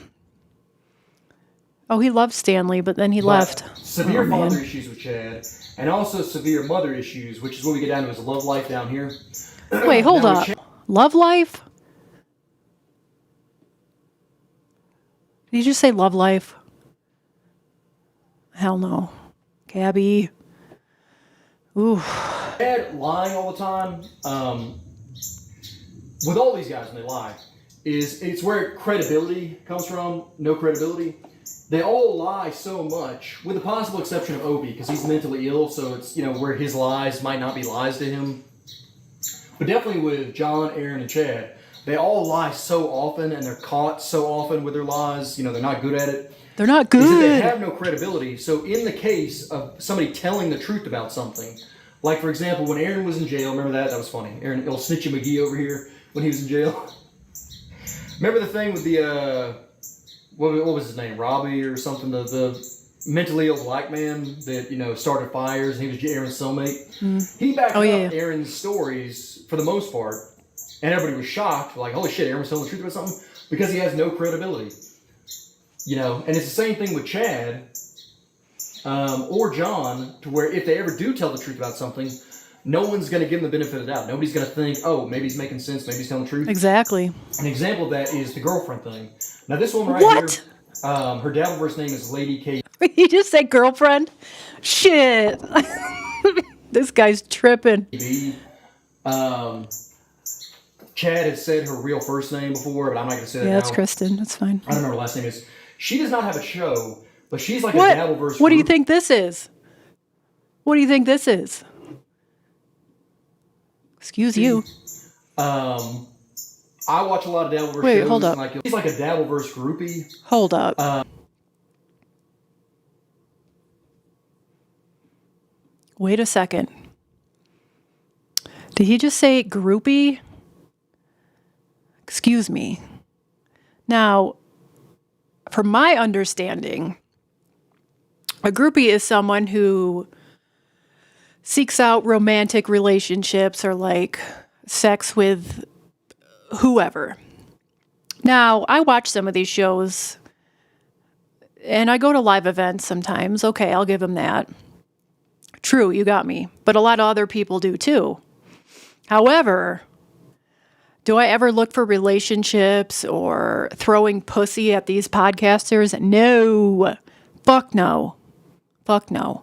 Oh, he loved Stanley, but then he left. Severe father issues with Chad, and also severe mother issues, which is what we get down to his love life down here. Wait, hold up. Love life? Did you just say love life? Hell no. Gabby. Ooh. Chad lying all the time, with all these guys when they lie, it's where credibility comes from. No credibility. They all lie so much, with the possible exception of Opie, because he's mentally ill, so it's, you know, where his lies might not be lies to him. But definitely with John, Aaron, and Chad, they all lie so often, and they're caught so often with their lies. You know, they're not good at it. They're not good. They have no credibility. So in the case of somebody telling the truth about something, like, for example, when Aaron was in jail, remember that? That was funny. Aaron, old Snitchy McGee over here, when he was in jail. Remember the thing with the, what was his name? Robbie or something? The mentally ill black man that, you know, started fires, and he was Aaron's cellmate. He backed up Aaron's stories for the most part, and everybody was shocked, like, holy shit, Aaron was telling the truth about something, because he has no credibility. You know, and it's the same thing with Chad or John, to where if they ever do tell the truth about something, no one's going to give them the benefit of the doubt. Nobody's going to think, oh, maybe he's making sense, maybe he's telling the truth. Exactly. An example of that is the girlfriend thing. Now, this woman right here, her Dabbleverse name is Lady K. You just say girlfriend? Shit. This guy's tripping. Chad has said her real first name before, but I'm not going to say that now. Yeah, that's Kristen. That's fine. I don't know what her last name is. She does not have a show, but she's like a Dabbleverse. What do you think this is? What do you think this is? Excuse you. I watch a lot of Dabbleverse shows. Wait, hold up. She's like a Dabbleverse groupie. Hold up. Wait a second. Did he just say groupie? Excuse me. Now, from my understanding, a groupie is someone who seeks out romantic relationships or like sex with whoever. Now, I watch some of these shows and I go to live events sometimes. Okay, I'll give them that. True, you got me. But a lot of other people do too. However, do I ever look for relationships or throwing pussy at these podcasters? No. Fuck no. Fuck no.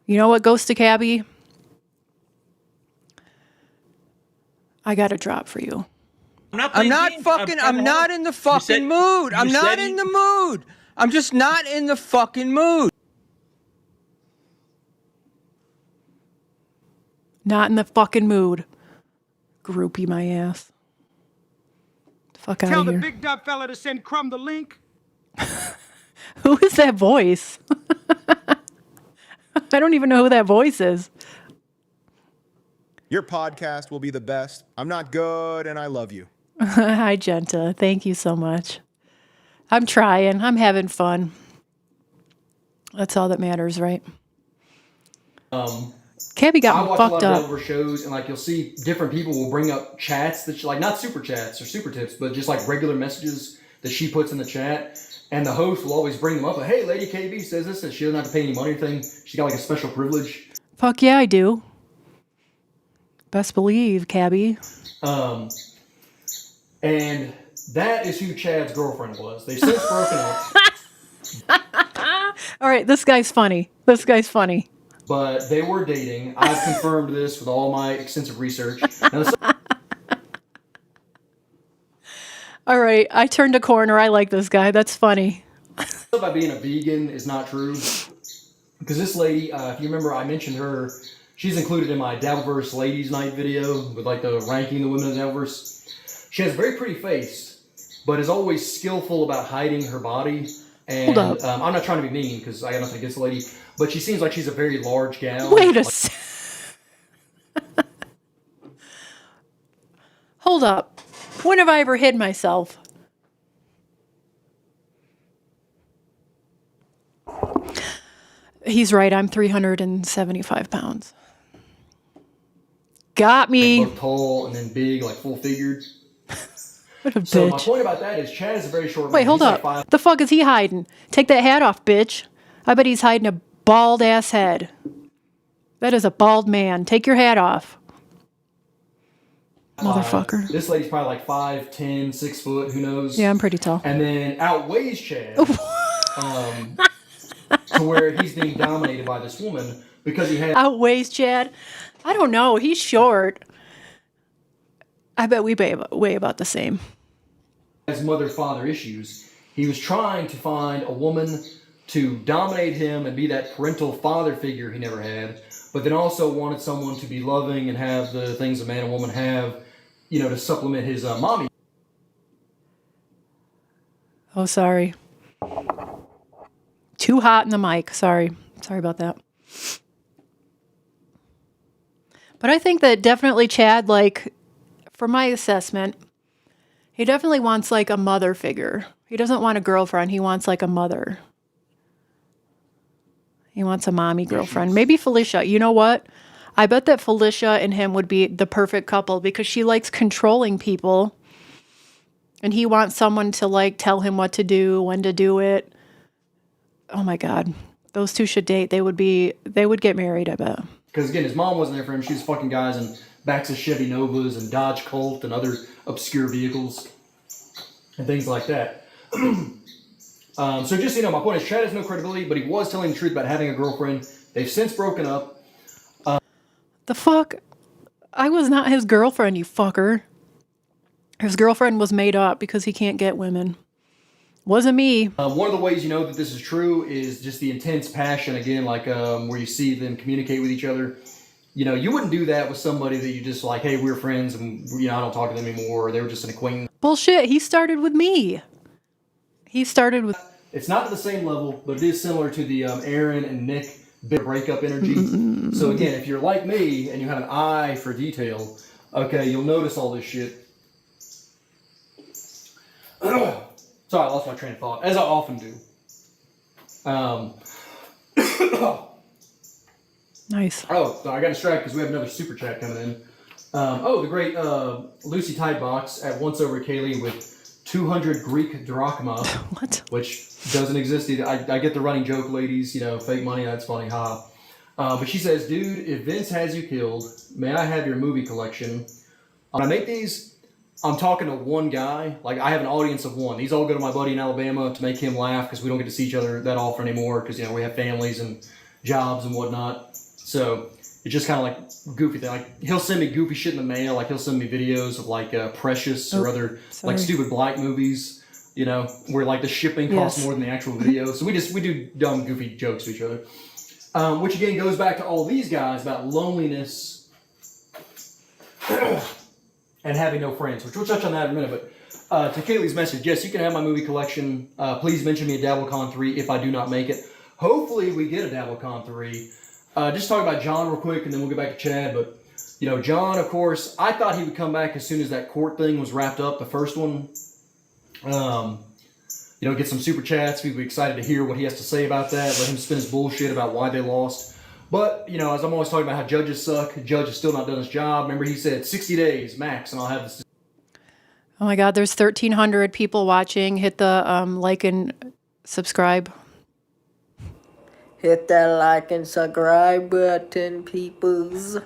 You know what, Ghost to Cabby? I got a drop for you. I'm not in the fucking mood. I'm not in the mood. I'm just not in the fucking mood. Not in the fucking mood. Groupie my ass. Fuck out of here. Tell the big dumb fella to send Crumb the link. Who is that voice? I don't even know who that voice is. Your podcast will be the best. I'm not good, and I love you. Hi, Genta. Thank you so much. I'm trying. I'm having fun. That's all that matters, right? Cabby got me fucked up. I watch a lot of Delver shows, and like you'll see different people will bring up chats that like not super chats or super tips, but just like regular messages that she puts in the chat, and the host will always bring them up. Like, hey, Lady KB says this, and she doesn't have to pay any money or anything. She got like a special privilege. Fuck yeah, I do. Best believe, Cabby. And that is who Chad's girlfriend was. They've since broken up. All right, this guy's funny. This guy's funny. But they were dating. I've confirmed this with all my extensive research. Now, All right, I turned a corner. I like this guy. That's funny. about being a vegan is not true. Because this lady, if you remember, I mentioned her. She's included in my Dabbleverse Ladies Night video with like the ranking the women in Dabbleverse. She has a very pretty face, but is always skillful about hiding her body. And Hold up. I'm not trying to be mean because I got nothing against the lady, but she seems like she's a very large gal. Wait a sec. Hold up. When have I ever hid myself? He's right. I'm 375 pounds. Got me. Both tall and then big, like full figured. What a So my bitch. point about that is Chad is a very short man. Wait, hold He's up. like 5'. The fuck is he hiding? Take that hat off, bitch. I bet he's hiding a bald ass head. That is a bald man. Take your hat off. Motherfucker. This lady's probably like 5'10", 6 foot, who knows? Yeah, I'm pretty tall. And then outweighs Chad to where he's being dominated by this woman because he has Outweighs Chad? I don't know. He's short. I bet we weigh about the same. mother-father issues. He was trying to find a woman to dominate him and be that parental father figure he never had, but then also wanted someone to be loving and have the things a man and woman have, you know, to supplement his mommy. Oh, sorry. Too hot in the mic. Sorry. Sorry about that. But I think that definitely Chad, like, for my assessment, he definitely wants like a mother figure. He doesn't want a girlfriend. He wants like a mother. He wants a mommy girlfriend. Maybe Felicia. You know what? I bet that Felicia and him would be the perfect couple because she likes controlling people. And he wants someone to like tell him what to do, when to do it. Oh my God. Those two should date. They would get married, I bet. Because again, his mom wasn't there for him. She was fucking guys in backs of Chevy Novas and Dodge Colt and other obscure vehicles and things like that. So just, you know, my point is Chad has no credibility, but he was telling the truth about having a girlfriend. They've since broken up. The fuck? I was not his girlfriend, you fucker. His girlfriend was made up because he can't get women. Wasn't me. One of the ways you know that this is true is just the intense passion, again, like where you see them communicate with each other. You know, you wouldn't do that with somebody that you just like, hey, we're friends and, you know, I don't talk to them anymore. Or they were just an acquaintance. Bullshit. He started with me. He started with... It's not to the same level, but it is similar to the Aaron and Nick big breakup energy. So again, if you're like me and you have an eye for detail, okay, you'll notice all this shit. Sorry, I lost my train of thought, as I often do. Nice. Oh, so I got distracted because we have another super chat coming in. The great Lucy Tidebox at Once Over Kaylee with 200 Greek drachma. What? Which doesn't exist either. I get the running joke, ladies, you know, fake money, that's funny, haha. But she says, dude, if Vince has you killed, may I have your movie collection? When I make these, I'm talking to one guy. Like, I have an audience of one. These all go to my buddy in Alabama to make him laugh because we don't get to see each other that often anymore because, we have families and jobs and whatnot. So it's just kind of like goofy thing. Like, he'll send me goofy shit in the mail. Like, he'll send me videos of, like, Precious or other, like, stupid black movies, where, like, the shipping costs more than the actual video. So we do dumb, goofy jokes to each other. Which, again, goes back to all these guys about loneliness and having no friends, which we'll touch on that in a minute. But to Kaylee's message, yes, you can have my movie collection. Please mention me at DabbleCon 3 if I do not make it. Hopefully we get a DabbleCon 3. Just talk about John real quick, and then we'll get back to Chad. But, John, of course, I thought he would come back as soon as that court thing was wrapped up, the first one. Get some super chats. We'd be excited to hear what he has to say about that. Let him spin his bullshit about why they lost. But, as I'm always talking about how judges suck, the judge has still not done his job. Remember, he said 60 days max, and I'll have this. Oh my God, there's 1,300 people watching. Hit the like and subscribe. Hit that like and subscribe button, peoples.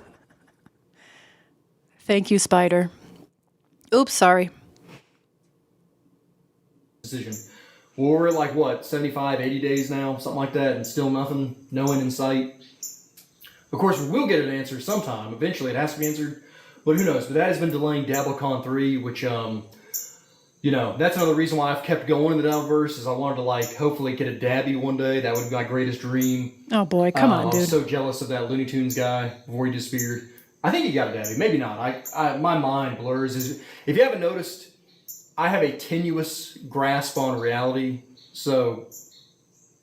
Thank you, Spider. Oops, sorry. Decision. Well, we're at like, what, 75, 80 days now, something like that, and still nothing, no end in sight. Of course, we will get an answer sometime. Eventually, it has to be answered. But who knows? But that has been delaying DabbleCon 3, which, that's another reason why I've kept going in the Dabbleverse, is I wanted to, like, hopefully get a Dabby one day. That would be my greatest dream. Oh, boy. Come on, dude. I was so jealous of that Looney Tunes guy before he disappeared. I think he got a Dabby. Maybe not. My mind blurs. If you haven't noticed, I have a tenuous grasp on reality, so,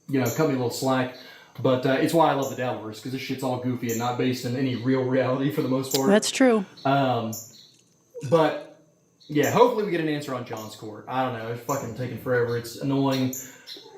cut me a little slack. But it's why I love the Dabbleverse, because this shit's all goofy and not based in any real reality for the most part. That's true. But, yeah, hopefully we get an answer on John's court. I don't know. It's fucking taking forever. It's annoying.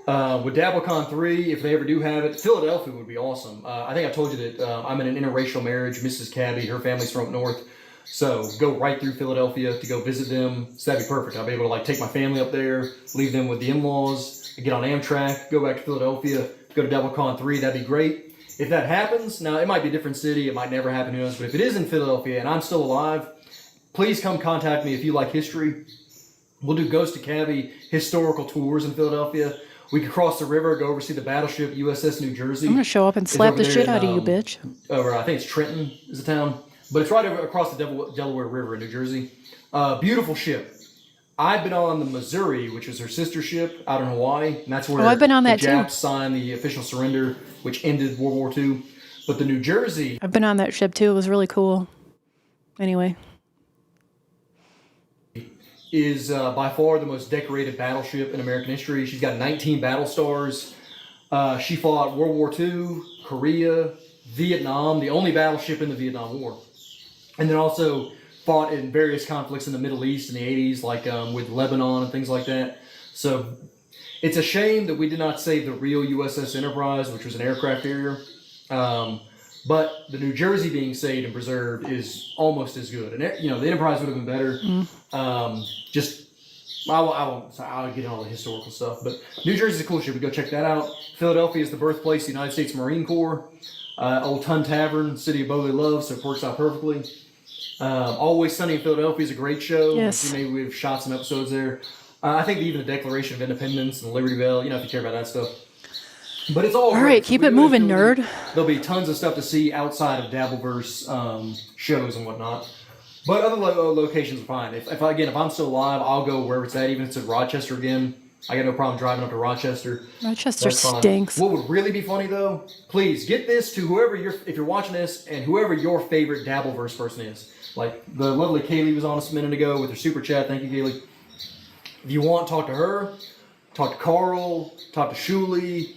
With DabbleCon 3, if they ever do have it, Philadelphia would be awesome. I think I told you that I'm in an interracial marriage. Mrs. Cabby, her family's from up north. So go right through Philadelphia to go visit them. So that'd be perfect. I'll be able to like take my family up there, leave them with the in-laws, get on Amtrak, go back to Philadelphia, go to DabbleCon 3. That'd be great. If that happens, now it might be a different city. It might never happen, who knows. But if it is in Philadelphia and I'm still alive, please come contact me if you like history. We'll do Ghost of Cabby historical tours in Philadelphia. We could cross the river, go over see the battleship USS New Jersey. I'm going to show up and slap the shit out of you, bitch. Over, I think it's Trenton is the town. But it's right over across the Delaware River in New Jersey. Beautiful ship. I've been on the Missouri, which is her sister ship out in Hawaii. And that's where I've been on that the Japs signed the official surrender, which ended World War II. But the New Jersey... I've been on that ship too. It was really cool. Anyway. Is by far the most decorated battleship in American history. She's got 19 battle stars. She fought World War II, Korea, Vietnam, the only battleship in the Vietnam War. And then also fought in various conflicts in the Middle East in the 80s, like with Lebanon and things like that. So it's a shame that we did not save the real USS Enterprise, which was an aircraft carrier. But the New Jersey being saved and preserved is almost as good. And, the Enterprise would have been better. I'll get into all the historical stuff. But New Jersey's a cool ship. We go check that out. Philadelphia is the birthplace of the United States Marine Corps. Old Tun Tavern, City of Brotherly Love, so it works out perfectly. Always Sunny in Philadelphia is a great show. Yes. Maybe we've shot some episodes there. I think even the Declaration of Independence and the Liberty Bell, if you care about that stuff. But it's all right. Keep it moving, nerd. There'll be tons of stuff to see outside of Dabbleverse shows and whatnot. But other locations are fine. If I'm still alive, I'll go wherever it's at, even if it's in Rochester again. I got no problem driving up to Rochester. Rochester stinks. What would really be funny though, please get this to whoever if you're watching this and whoever your favorite Dabbleverse person is. Like the lovely Kaylee was on us a minute ago with her super chat. Thank you, Kaylee. If you want, talk to her, talk to Carl, talk to Shuley,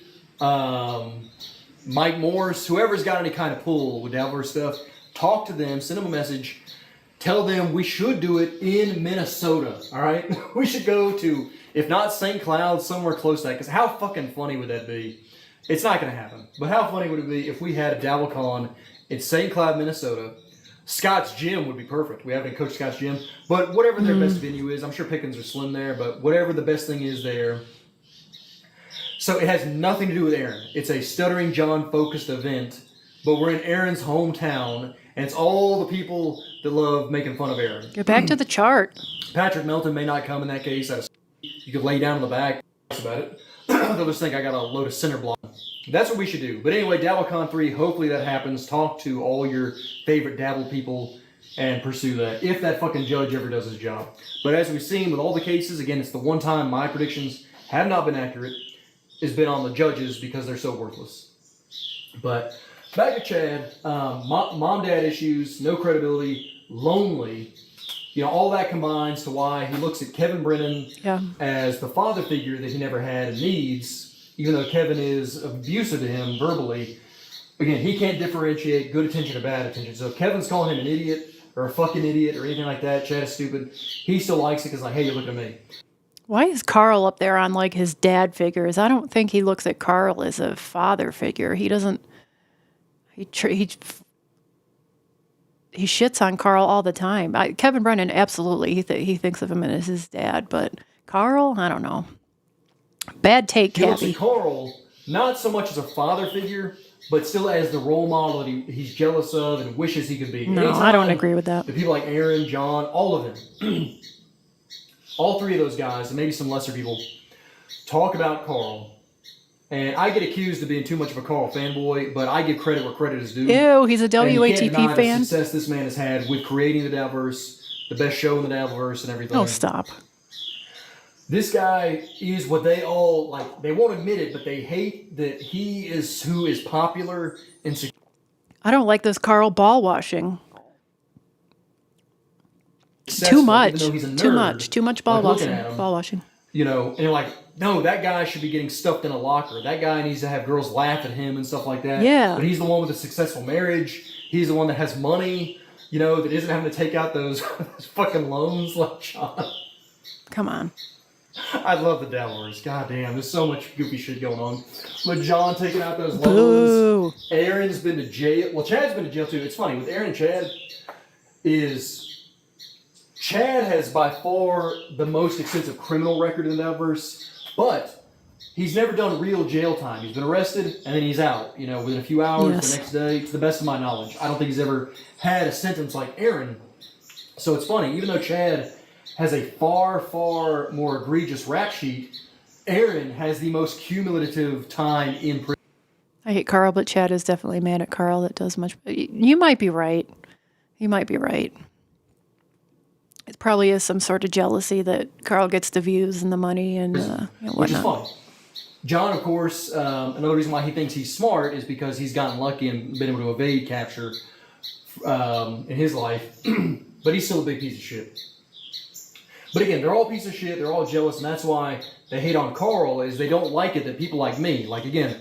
Mike Morse, whoever's got any kind of pull with Dabbleverse stuff. Talk to them, send them a message. Tell them we should do it in Minnesota, all right? We should go to, if not St. Cloud, somewhere close to that, because how fucking funny would that be? It's not going to happen, but how funny would it be if we had a DabbleCon in St. Cloud, Minnesota? Scott's Gym would be perfect. We haven't coached Scott's Gym, but whatever their best venue is, I'm sure pickings are slim there, but whatever the best thing is there. So it has nothing to do with Aaron. It's a Stuttering John focused event but we're in Aaron's hometown, and it's all the people that love making fun of Aaron. Get back to the chart. Patrick Melton may not come in that case. You could lay down in the back about it. They'll just think I got a load of center block. That's what we should do. But anyway, DabbleCon 3, hopefully that happens. Talk to all your favorite Dabble people and pursue that, if that fucking judge ever does his job. But as we've seen with all the cases, again, it's the one time my predictions have not been accurate. It's been on the judges because they're so worthless. But back to Chad. Mom-dad issues, no credibility, lonely. You know, all that combines to why he looks at Kevin Brennan as the father figure that he never had and needs, even though Kevin is abusive to him verbally. Again, he can't differentiate good attention or bad attention. So if Kevin's calling him an idiot or a fucking idiot or anything like that, Chad is stupid, he still likes it because, like, hey, you're looking at me. Why is Carl up there on, like, his dad figures? I don't think he looks at Carl as a father figure. He doesn't... He shits on Carl all the time. Kevin Brennan, absolutely, he thinks of him as his dad, but Carl, I don't know. Bad take, He looks Cappy. at Carl not so much as a father figure, but still as the role model that he's jealous of and wishes he could be. No, Anytime I don't agree with that. the people like Aaron, John, all of them, all three of those guys, and maybe some lesser people, talk about Carl. And I get accused of being too much of a Carl fanboy, but I give credit where credit is due. Ew, he's a And you can't WATP deny fan. the success this man has had with creating the Dabbleverse, the best show in the Dabbleverse and everything. Oh, stop. This guy is what they all, like, they won't admit it, but they hate that he is who is popular and successful. I don't like this Carl ball washing. Too much. Even though he's a nerd, Too much ball like, looking washing. at him, Ball washing. You know, and you're like, no, that guy should be getting stuffed in a locker. That guy needs to have girls laugh at him and stuff like that. Yeah. But he's the one with a successful marriage. He's the one that has money, you know, that isn't having to take out those fucking loans like John. Come on. I love the Dabbleverse. God damn, there's so much goofy shit going on. With John taking out those Boo. loans. Aaron's been to jail. Well, Chad's been to jail too. It's funny, with Aaron and Chad, Chad has by far the most extensive criminal record in the Dabbleverse, but he's never done real jail time. He's been arrested and then he's out, you know, within a few hours, Yes. the next day, to the best of my knowledge. I don't think he's ever had a sentence like Aaron. So it's funny, even though Chad has a far, far more egregious rap sheet, Aaron has the most cumulative time in prison. I hate Carl, but Chad is definitely mad at Carl. That does much. You might be right. You might be right. It probably is some sort of jealousy that Carl gets the views and the money and Which is whatnot. fun. John, of course, another reason why he thinks he's smart is because he's gotten lucky and been able to evade capture in his life, but he's still a big piece of shit. But again, they're all pieces of shit, they're all jealous, and that's why they hate on Carl, is they don't like it that people like me, like again,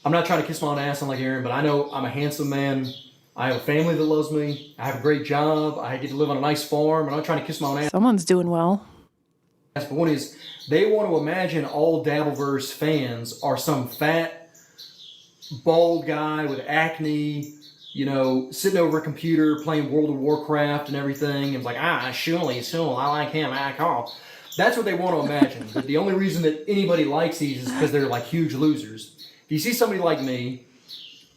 I'm not trying to kiss my own ass on like Aaron, but I know I'm a handsome man, I have a family that loves me, I have a great job, I get to live on a nice farm, and I'm not trying to kiss my own ass. Someone's doing well. But one is, they want to imagine all Dabbleverse fans are some fat, bald guy with acne, you know, sitting over a computer playing World of Warcraft and everything, and like, surely, I like him, Carl. That's what they want to imagine. But the only reason that anybody likes these is because they're like huge losers. If you see somebody like me,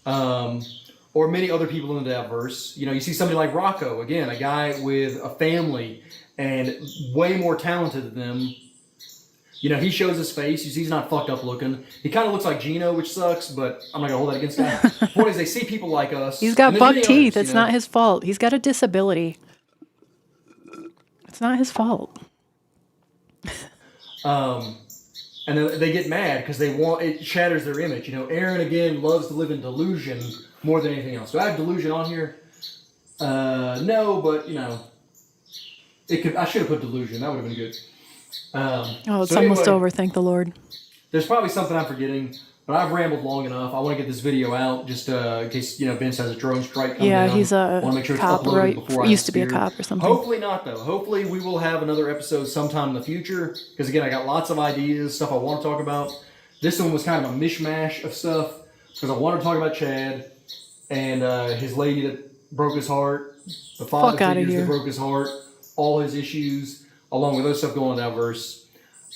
or many other people in the Dabbleverse, you know, you see somebody like Rocco, again, a guy with a family and way more talented than them. You know, he shows his face. You see he's not fucked up looking. He kind of looks like Gino, which sucks, but I'm not going to hold that against him. The point is, they see people like us. He's got and there's buck many teeth. others, It's you know. not his fault. He's got a disability. It's not his fault. And then they get mad because it shatters their image. You know, Aaron, again, loves to live in delusion more than anything else. Do I have delusion on here? No, but, you know, I should have put delusion. That would have been good. It's So almost anyway, over. Thank the Lord. There's probably something I'm forgetting, but I've rambled long enough. I want to get this video out just in case, you know, Vince has a drone strike coming down. He's a want to make sure cop, it's uploaded right? before I Used to be a disappear. cop or something. Hopefully not, though. Hopefully we will have another episode sometime in the future, because again, I got lots of ideas, stuff I want to talk about. This one was kind of a mishmash of stuff, because I wanted to talk about Chad and his lady that broke his heart, the father Fuck outta figures here. that broke his heart, all his issues, along with other stuff going on in that verse.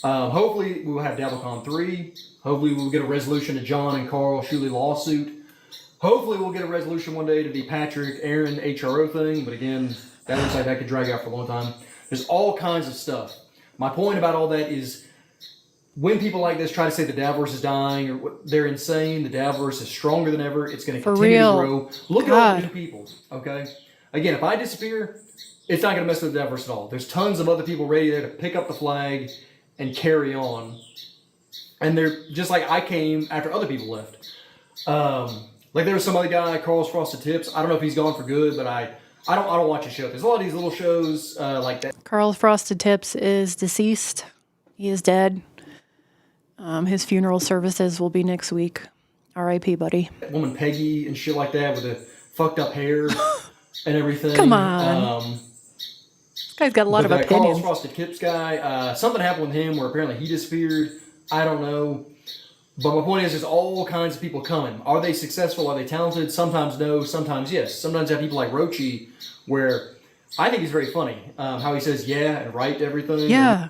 Hopefully we will have DabbleCon 3. Hopefully we'll get a resolution to John and Carl Shuley lawsuit. Hopefully we'll get a resolution one day to the Patrick Aaron HRO thing, but again, that looks like that could drag out for a long time. There's all kinds of stuff. My point about all that is when people like this try to say the Davverse is dying or they're insane, the Davverse is stronger than ever. It's going to continue to grow. Look at all the new people, okay? Again, if I disappear, it's not going to mess with the Davverse at all. There's tons of other people ready there to pick up the flag and carry on. And they're just like I came after other people left. Like there was some other guy, Carl's Frosted Tips. I don't know if he's gone for good, but I don't watch his show. There's a lot of these little shows like that. Carl's Frosted Tips is deceased. He is dead. His funeral services will be next week. R.I.P. buddy. That woman Peggy and shit like that with the fucked up hair and everything. Come on. This guy's got a lot of opinions. Carl's Frosted Tips guy, something happened with him where apparently he disappeared. I don't know. But my point is, there's all kinds of people coming. Are they successful? Are they talented? Sometimes no, sometimes yes. Sometimes you have people like Rochi, where I think he's very funny. How he says yeah and right to everything. Yeah,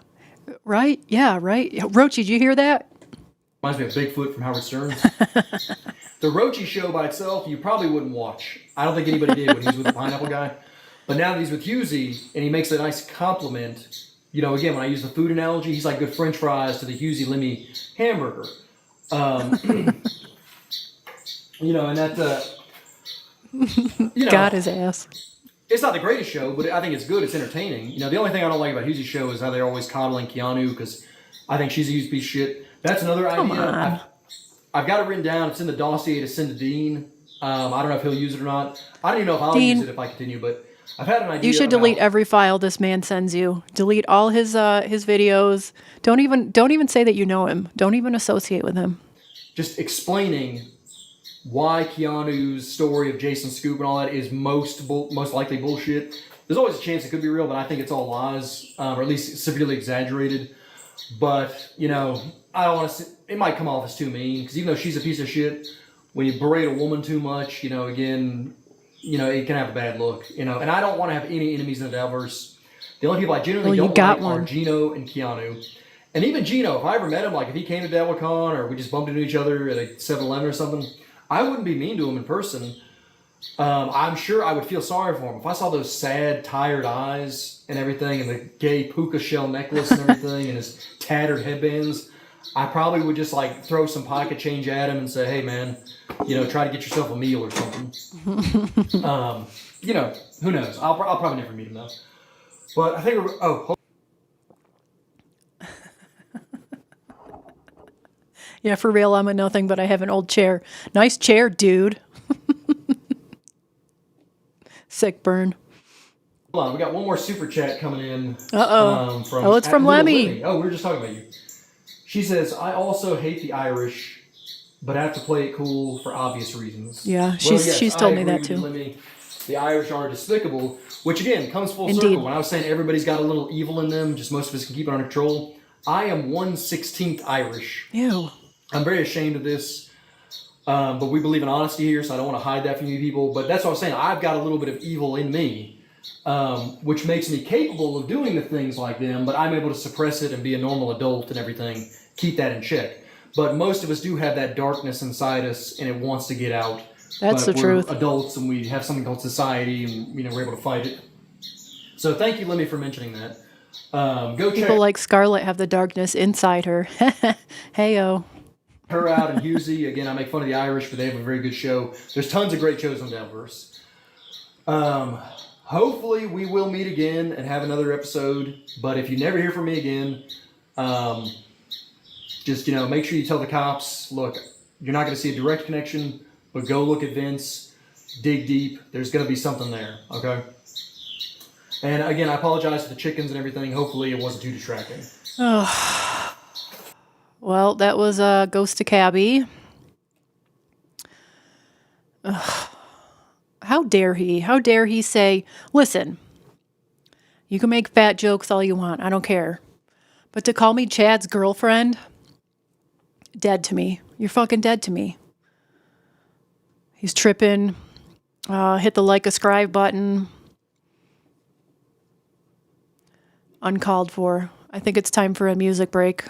right. Yeah, right. Rochi, did you hear that? Reminds me of Bigfoot from Howard Stern. The Rochi show by itself, you probably wouldn't watch. I don't think anybody did when he was with the pineapple guy. But now that he's with Husey, and he makes a nice compliment, you know, again, when I use the food analogy, he's like good French fries to the Husey Lemmy hamburger. You know, and that, you know, got his ass. It's not the greatest show, but I think it's good. It's entertaining. You know, the only thing I don't like about Husey's show is how they're always coddling Keanu because I think she's a huge piece of shit. That's another idea. I've got it written down. It's in the dossier to send to Dean. I don't know if he'll use it or not. I don't even know if I'll use it if I continue, but I've had an idea. You should delete every file this man sends you. Delete all his videos. Don't even say that you know him. Don't even associate with him. Just explaining why Keanu's story of Jason Scoop and all that is most likely bullshit. There's always a chance it could be real, but I think it's all lies, or at least severely exaggerated. But, you know, I don't want to. It might come off as too mean because even though she's a piece of shit, when you berate a woman too much, you know, again, you know, it can have a bad look, you know. And I don't want to have any enemies in the Davverse. The only people I genuinely don't like are Gino and Keanu. And even Gino, if I ever met him, like if he came to DabbleCon or we just bumped into each other at a 7-Eleven or something, I wouldn't be mean to him in person. I'm sure I would feel sorry for him. If I saw those sad, tired eyes and everything and the gay puka shell necklace and everything and his tattered headbands, I probably would just like throw some pocket change at him and say, hey man, you know, try to get yourself a meal or something. You know, who knows? I'll probably never meet him though. But I think yeah, for real, I'm a nothing, but I have an old chair. Nice chair, dude. Sick burn. Hold on, we got one more super chat coming in. Oh, it's from Lemmy. Oh, we were just talking about you. She says, I also hate the Irish, but have to play it cool for obvious reasons. Yeah, she's told me that too. Lemmy. The Irish are despicable, which again comes full Indeed. circle. When I was saying everybody's got a little evil in them, just most of us can keep it under control. I am 1/16 Irish. Ew. I'm very ashamed of this, but we believe in honesty here, so I don't want to hide that from you people. But that's what I'm saying. I've got a little bit of evil in me, which makes me capable of doing the things like them, but I'm able to suppress it and be a normal adult and everything, keep that in check. But most of us do have that darkness inside us, and it wants to get out. That's the truth. We're adults, and we have something called society, and you know we're able to fight it. So thank you, Lemmy, for mentioning that. Go check People like Scarlett have the darkness inside her. Heyo. her out and Husey. Again, I make fun of the Irish, but they have a very good show. There's tons of great shows on Davverse. Hopefully we will meet again and have another episode. But if you never hear from me again, just, you know, make sure you tell the cops, look, you're not going to see a direct connection, but go look at Vince, dig deep. There's going to be something there, okay? And again, I apologize for the chickens and everything. Hopefully it wasn't too distracting. Well, that was Ghost to Cabby. How dare he? How dare he say, listen, you can make fat jokes all you want. I don't care. But to call me Chad's girlfriend, dead to me. You're fucking dead to me. He's tripping. Hit the like, subscribe button. Uncalled for. I think it's time for a music break.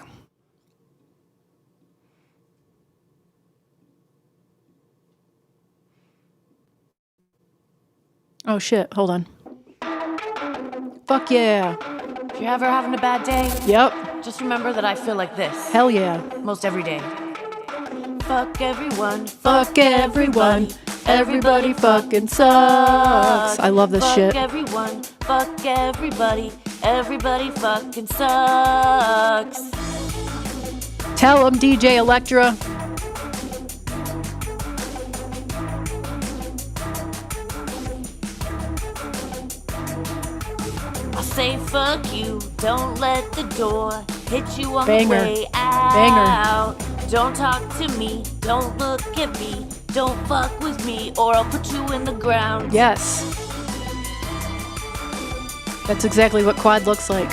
Oh, shit. Hold on. Fuck yeah. If you're ever having a bad day, Yep. just remember that I feel like this. Hell yeah. Most every day. Fuck everyone. Fuck everyone. Everybody fucking sucks. I love this shit. Fuck everyone. Fuck everybody. Everybody fucking sucks. Tell him, DJ Electra. I'll say fuck you. Don't let the door hit you on Banger. the way out. Don't talk to me. Don't look at me. Don't fuck with me or I'll put you in the ground. Yes. That's exactly what quad looks like.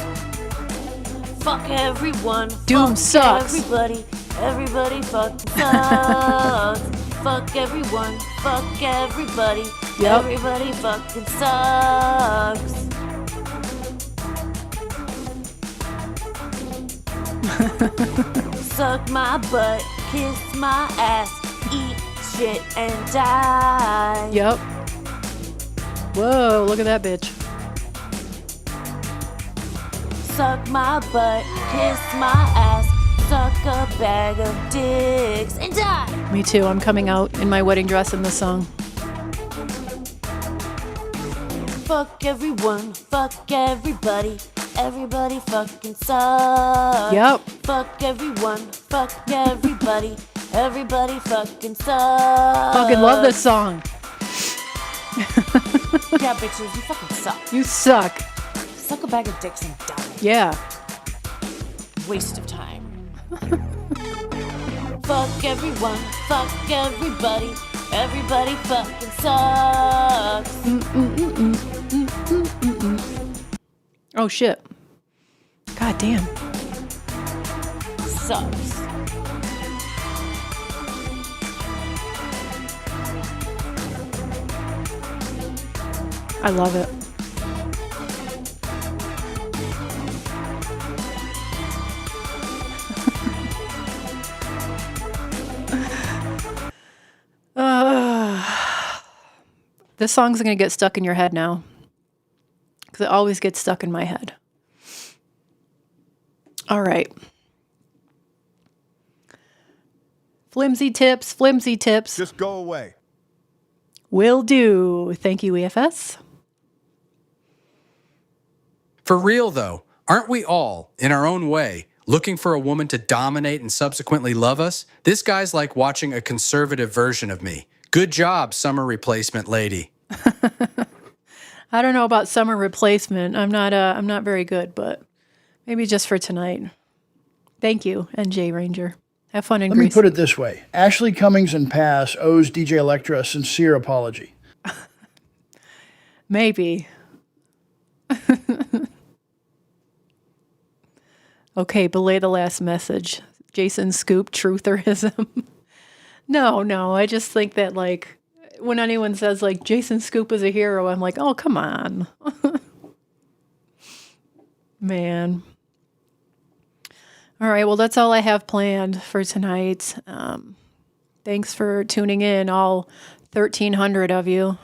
Fuck everyone. Doom fuck sucks. Everybody. Everybody fucking sucks. Fuck everyone. Fuck everybody. Yep. Everybody fucking sucks. Suck my butt, kiss my ass, eat shit and die. Yep. Whoa, look at that bitch. Suck my butt, kiss my ass, suck a bag of dicks and die. Me too. I'm coming out in my wedding dress in this song. Fuck everyone, fuck everybody. Everybody fucking sucks. Yep. Fuck everyone, fuck everybody. Everybody fucking sucks. Fucking love this song. Yeah, bitches, you fucking suck. You suck. Suck a bag of dicks and die. Yeah. Waste of time. Fuck everyone, fuck everybody. Everybody fucking sucks. Oh shit. God damn. Sucks. I love it. This song's gonna get stuck in your head now. Because it always gets stuck in my head. All right. Flimsy tips, flimsy tips. Just go away. Will do. Thank you, EFS. For real, though, aren't we all, in our own way, looking for a woman to dominate and subsequently love us? This guy's like watching a conservative version of me. Good job, summer replacement lady. I don't know about summer replacement. I'm not very good, but maybe just for tonight. Thank you, NJ Ranger. Have fun in Let Greece. me put it this way. Ashley Cummings and Pass owes DJ Electra a sincere apology. Maybe. Okay, belay the last message. Jason Scoop, trutherism. No, I just think that, like, when anyone says, like, Jason Scoop is a hero, I'm like, oh, come on. Man. All right, well, that's all I have planned for tonight. Thanks for tuning in, all 1,300 of you.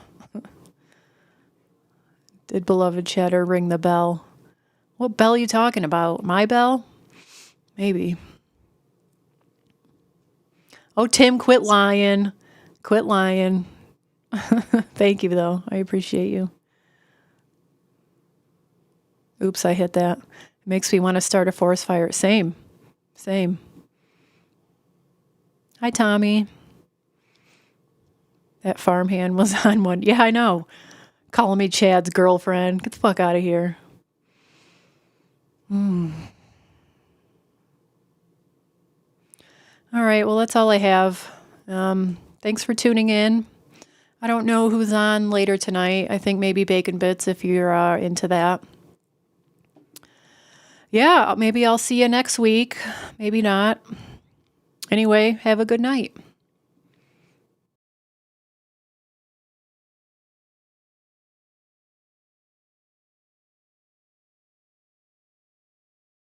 Did beloved chatter ring the bell? What bell are you talking about? My bell? Maybe. Oh, Tim, quit lying. Quit lying. Thank you, though. I appreciate you. Oops, I hit that. It makes me want to start a forest fire. Same. Hi, Tommy. That farmhand was on one. Yeah, I know. Calling me Chad's girlfriend. Get the fuck out of here. All right, well, that's all I have. Thanks for tuning in. I don't know who's on later tonight. I think maybe Bacon Bits if you're into that. Yeah, maybe I'll see you next week. Maybe not. Anyway, have a good night.